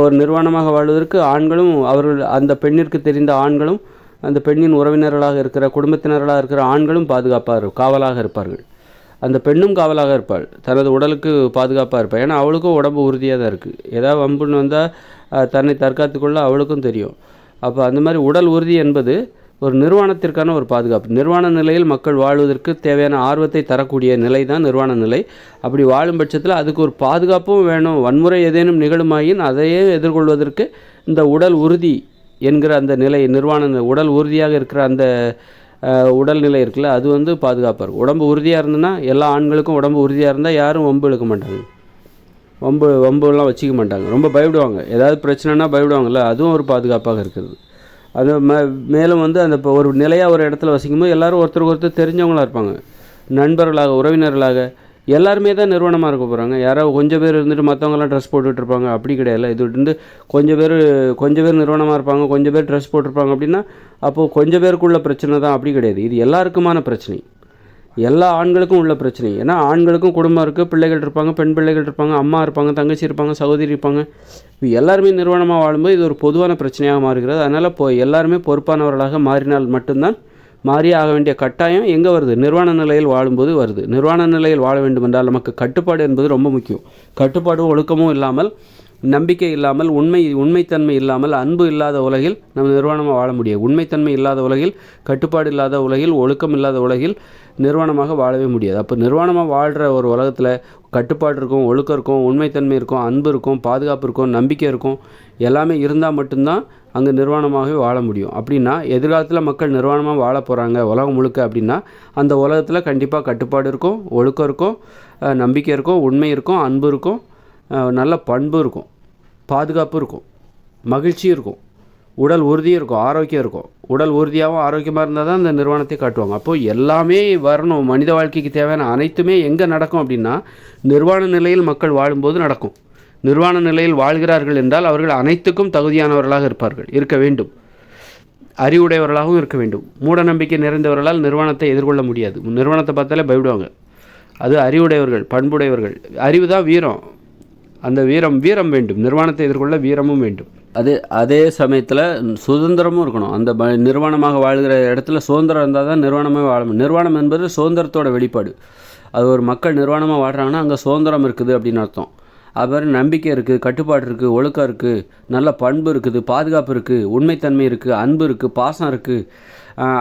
[SPEAKER 1] ஒரு நிர்வாணமாக வாழ்வதற்கு ஆண்களும் அந்த பெண்ணிற்கு தெரிந்த ஆண்களும் அந்த பெண்ணின் உறவினர்களாக இருக்கிற குடும்பத்தினர்களாக இருக்கிற ஆண்களும் காவலாக இருப்பார்கள். அந்த பெண்ணும் காவலாக இருப்பாள், தனது உடலுக்கு பாதுகாப்பாக இருப்பாள். ஏன்னா அவளுக்கும் உடம்பு உறுதியாக தான் இருக்குது. ஏதாவது வம்புன்னு வந்தால் தன்னை தற்காத்துக்கொள்ள அவளுக்கும் தெரியும். அப்போ அந்த மாதிரி உடல் உறுதி என்பது ஒரு நிர்வாணத்திற்கான ஒரு பாதுகாப்பு. நிர்வாண நிலையில் மக்கள் வாழ்வதற்கு தேவையான ஆர்வத்தை தரக்கூடிய நிலை தான் நிர்வாண நிலை. அப்படி வாழும் பட்சத்தில் அதுக்கு ஒரு பாதுகாப்பும் வேணும். வன்முறை ஏதேனும் நிகழுமாயின் அதையே எதிர்கொள்வதற்கு இந்த உடல் உறுதி என்கிற அந்த நிலை, உடல் உறுதியாக இருக்கிற அந்த உடல்நிலை இருக்குல்ல, அது பாதுகாப்பாக இருக்கும். உடம்பு உறுதியாக இருந்ததுன்னா எல்லா ஆண்களுக்கும் உடம்பு உறுதியாக இருந்தால் யாரும் வம்பு இழுக்க மாட்டாங்க, வம்புலாம் வச்சுக்க மாட்டாங்க. ரொம்ப பயப்படுவாங்க, ஏதாவது பிரச்சனைனா பயப்படுவாங்கள்ல, அதுவும் ஒரு பாதுகாப்பாக இருக்குது. அது மேலும் அந்த இப்போ ஒரு நிலையாக ஒரு இடத்துல வசிக்கும்போது எல்லோரும் ஒருத்தருக்கு ஒருத்தர் தெரிஞ்சவங்களாக இருப்பாங்க. நண்பர்களாக, உறவினர்களாக எல்லாருமே தான் நிறுவனமாக இருக்க போகிறாங்க. யாராவது கொஞ்சம் பேர் இருந்துட்டு மற்றவங்களாம் ட்ரெஸ் போட்டுட்ருப்பாங்க, அப்படி கிடையாது. இது கொஞ்சம் பேர் நிறுவனமாக இருப்பாங்க, கொஞ்சம் பேர் ட்ரெஸ் போட்டிருப்பாங்க. அப்படின்னா அப்போது கொஞ்சம் பேருக்குள்ள பிரச்சனை தான், அப்படி கிடையாது. இது எல்லாருக்குமான பிரச்சனை, எல்லா ஆண்களுக்கும் உள்ள பிரச்சனை. ஏன்னா ஆண்களுக்கும் குடும்பம் இருக்குது, பிள்ளைகள் இருப்பாங்க, பெண் பிள்ளைகள் இருப்பாங்க, அம்மா இருப்பாங்க, தங்கச்சி இருப்பாங்க, சகோதரி இருப்பாங்க. இப்போ எல்லாருமே நிறுவனமாக வாழும்போது இது ஒரு பொதுவான பிரச்சனையாக மாறுகிறது. அதனால் எல்லாருமே பொறுப்பானவர்களாக மாறினால் மட்டும்தான், மாறியே ஆக வேண்டிய கட்டாயம் எங்கே வருது? நிர்வாண நிலையில் வாழும்போது வருது. நிர்வாண நிலையில் வாழ வேண்டும் என்றால் நமக்கு கட்டுப்பாடு என்பது ரொம்ப முக்கியம். கட்டுப்பாடும் ஒழுக்கமும் இல்லாமல், நம்பிக்கை இல்லாமல், உண்மைத்தன்மை இல்லாமல், அன்பு இல்லாத உலகில் நம்ம நிர்வாணமாக வாழ முடியாது. உண்மைத்தன்மை இல்லாத உலகில், கட்டுப்பாடு இல்லாத உலகில், ஒழுக்கம் இல்லாத உலகில் நிர்வாணமாக வாழவே முடியாது. அப்போ நிர்வாணமாக வாழ்கிற ஒரு உலகத்தில் கட்டுப்பாடு இருக்கும், ஒழுக்கம் இருக்கும், உண்மைத்தன்மை இருக்கும், அன்பு இருக்கும், பாதுகாப்பு இருக்கும், நம்பிக்கை இருக்கும், எல்லாமே இருந்தால் மட்டும்தான் அங்கே நிர்வாணமாகவே வாழ முடியும். அப்படின்னா எதிர்காலத்தில் மக்கள் நிர்வாணமாக வாழ போகிறாங்க உலகம் முழுக்க அப்படின்னா, அந்த உலகத்தில் கண்டிப்பாக கட்டுப்பாடு இருக்கும், ஒழுக்கம் இருக்கும், நம்பிக்கை இருக்கும், உண்மை இருக்கும், அன்பு இருக்கும், நல்ல பண்பு இருக்கும், பாதுகாப்பு இருக்கும், மகிழ்ச்சி இருக்கும், உடல் உறுதியும் இருக்கும், ஆரோக்கியம் இருக்கும். உடல் உறுதியாகவும் ஆரோக்கியமாக இருந்தால் தான் இந்த நிர்வாணத்தை காட்டுவாங்க. அப்போது எல்லாமே வரணும். மனித வாழ்க்கைக்கு தேவையான அனைத்துமே எங்கே நடக்கும் அப்படின்னா, நிர்வாண நிலையில் மக்கள் வாழும்போது நடக்கும். நிர்வாண நிலையில் வாழ்கிறார்கள் என்றால் அவர்கள் அனைத்துக்கும் தகுதியானவர்களாக இருக்க வேண்டும், அறிவுடையவர்களாகவும் இருக்க வேண்டும். மூட நம்பிக்கை நிறைந்தவர்களால் நிர்வாணத்தை எதிர்கொள்ள முடியாது. நிர்வாணத்தை பார்த்தாலே பயப்படுவாங்க. அது அறிவுடையவர்கள், பண்புடையவர்கள். அறிவு தான் வீரம். அந்த வீரம் வேண்டும். நிர்வாணத்தை எதிர்கொள்ள வீரமும் வேண்டும். அதே சமயத்தில் சுதந்திரமும் இருக்கணும். அந்த நிர்வாணமாக வாழ்கிற இடத்துல சுதந்திரம் இருந்தால் தான் நிர்வாணமாக வாழ முடியும். நிர்வாணம் என்பது சுதந்திரத்தோட வெளிப்பாடு. அது ஒரு மக்கள் நிர்வாணமாக வாழ்கிறாங்கன்னா அங்கே சுதந்திரம் இருக்குது அப்படின்னு அர்த்தம். அது நம்பிக்கை இருக்குது, கட்டுப்பாடு இருக்குது, ஒழுக்கம் இருக்குது, நல்ல பண்பு இருக்குது, பாதுகாப்பு இருக்குது, உண்மைத்தன்மை இருக்குது, அன்பு இருக்குது, பாசம் இருக்குது.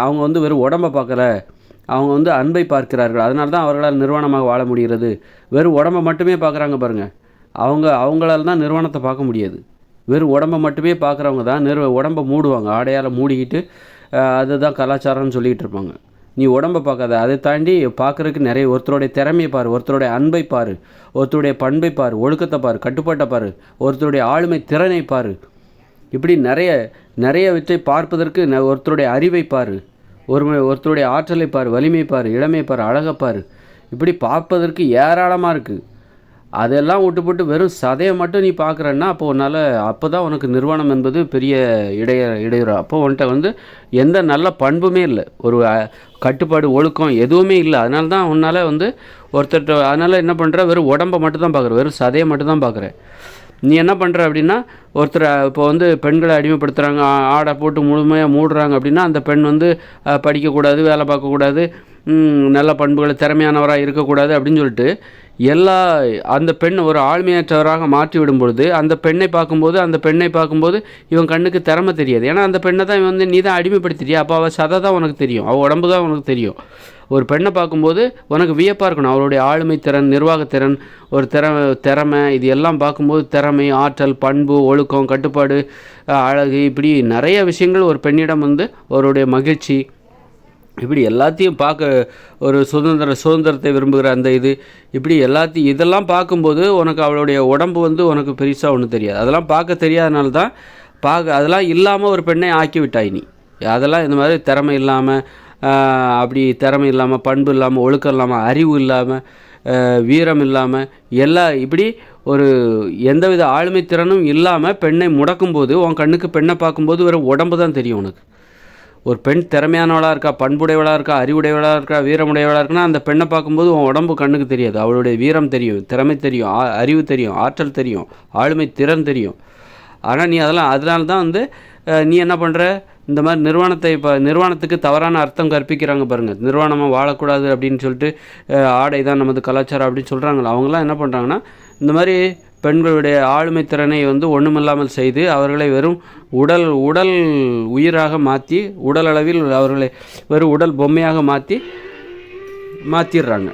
[SPEAKER 1] அவங்க வெறும் உடம்பை பார்க்கல, அவங்க அன்பை பார்க்கிறார்கள். அதனால தான் அவர்களால் நிர்வாணமாக வாழ முடிகிறது. வெறும் உடம்பை மட்டுமே பார்க்குறாங்க பாருங்கள், அவங்களால தான் நிர்வாணத்தை பார்க்க முடியாது. வெறும் உடம்பை மட்டுமே பார்க்குறவங்க தான் உடம்பை மூடுவாங்க, ஆடையால் மூடிக்கிட்டு அதுதான் கலாச்சாரம்னு சொல்லிக்கிட்டு இருப்பாங்க. நீ உடம்பை பார்க்காத, அதை தாண்டி பார்க்குறதுக்கு நிறைய, ஒருத்தருடைய திறமையை பாரு, ஒருத்தருடைய அன்பை பாரு, ஒருத்தருடைய பண்பை பாரு, ஒழுக்கத்தை பாரு, கட்டுப்பாட்டை பாரு, ஒருத்தருடைய ஆளுமை திறனை பாரு. இப்படி நிறைய விற்றை பார்ப்பதற்கு ஒருத்தருடைய அறிவை பாரு, ஒருத்தருடைய ஆற்றலை பாரு, வலிமை பாரு, இளமை பாரு, அழகை பாரு. இப்படி பார்ப்பதற்கு ஏராளமாக இருக்குது. அதெல்லாம் விட்டுப்பட்டு வெறும் சதையை மட்டும் நீ பார்க்குறன்னா அப்போ தான் உனக்கு நிர்வாணம் என்பது பெரிய இடையூறு. அப்போ உன்கிட்ட எந்த நல்ல பண்புமே இல்லை, ஒரு கட்டுப்பாடு ஒழுக்கம் எதுவுமே இல்லை. அதனால தான் உன்னால் ஒருத்தர்கிட்ட, அதனால் என்ன பண்ணுற, வெறும் உடம்பை மட்டும் தான் பார்க்குற, வெறும் சதையை மட்டும் தான் பார்க்குற. நீ என்ன பண்ணுற அப்படின்னா, ஒருத்தர் இப்போ பெண்களை அடிமைப்படுத்துகிறாங்க, ஆடை போட்டு முழுமையாக மூடுறாங்க அப்படின்னா, அந்த பெண் படிக்கக்கூடாது, வேலை பார்க்கக்கூடாது, நல்ல பண்புகளை திறமையானவராக இருக்கக்கூடாது அப்படின்னு சொல்லிட்டு அந்த பெண் ஒரு ஆளுமையற்றவராக மாற்றி விடும் பொழுது அந்த பெண்ணை பார்க்கும்போது இவன் கண்ணுக்கு திறமை தெரியாது. ஏன்னா அந்த பெண்ணை தான் நீ தான் அடிமைப்படுத்திட்டியா, அப்போ அவள் சதை தான் உனக்கு தெரியும், அவள் உடம்பு தான் உனக்கு தெரியும். ஒரு பெண்ணை பார்க்கும்போது உனக்கு வியப்பாக இருக்கணும், அவளுடைய ஆளுமை திறன், நிர்வாகத்திறன், ஒரு திறமை, இது எல்லாம் பார்க்கும்போது திறமை, ஆற்றல், பண்பு, ஒழுக்கம், கட்டுப்பாடு, அழகு, இப்படி நிறைய விஷயங்கள் ஒரு பெண்ணிடம் அவருடைய மகிழ்ச்சி, இப்படி எல்லாத்தையும் பார்க்க ஒரு சுதந்திரத்தை விரும்புகிற அந்த இப்படி இதெல்லாம் பார்க்கும்போது உனக்கு அவளுடைய உடம்பு வந்து உனக்கு பெருசாக ஒன்றும் தெரியாது. அதெல்லாம் பார்க்க தெரியாதனால தான் அதெல்லாம் இல்லாமல் ஒரு பெண்ணை ஆக்கி விட்டாய் நீ. அதெல்லாம் இந்த மாதிரி திறமை இல்லாமல், அப்படி திறமை இல்லாமல், பண்பு இல்லாமல், ஒழுக்கம் இல்லாமல், அறிவு இல்லாமல், வீரம் இல்லாமல், இப்படி ஒரு எந்தவித ஆளுமை திறனும் இல்லாமல் பெண்ணை முடக்கும்போது உன் கண்ணுக்கு பெண்ணை பார்க்கும்போது வேறு உடம்பு தான் தெரியும் உனக்கு. ஒரு பெண் திறமையானவளாக இருக்கா, பண்புடையவளாக இருக்கா, அறிவுடையவளாக இருக்கா, வீரமுடையவளாக இருக்குன்னா அந்த பெண்ணை பார்க்கும்போது உன் உடம்பு கண்ணுக்கு தெரியாது. அவளுடைய வீரம் தெரியும், திறமை தெரியும், அறிவு தெரியும், ஆற்றல் தெரியும், ஆளுமை திறன் தெரியும். ஆனால் நீ அதனால தான் வந்து நீ என்ன பண்ணுற, இந்த மாதிரி நிர்வாணத்துக்கு தவறான அர்த்தம் கற்பிக்கிறாங்க பாருங்கள். நிர்வாணமாக வாழக்கூடாது அப்படின்னு சொல்லிட்டு ஆடை தான் நமது கலாச்சாரம் அப்படின்னு சொல்கிறாங்களா. அவங்களாம் என்ன பண்ணுறாங்கன்னா, இந்த மாதிரி பெண்களுடைய ஆளுமை திறனை வந்து ஒன்றுமில்லாமல் செய்து அவர்களை வெறும் உடல் உயிராக மாற்றி, உடல் அளவில் அவர்களை வெறும் உடல் பொம்மையாக மாற்றிடுறாங்க.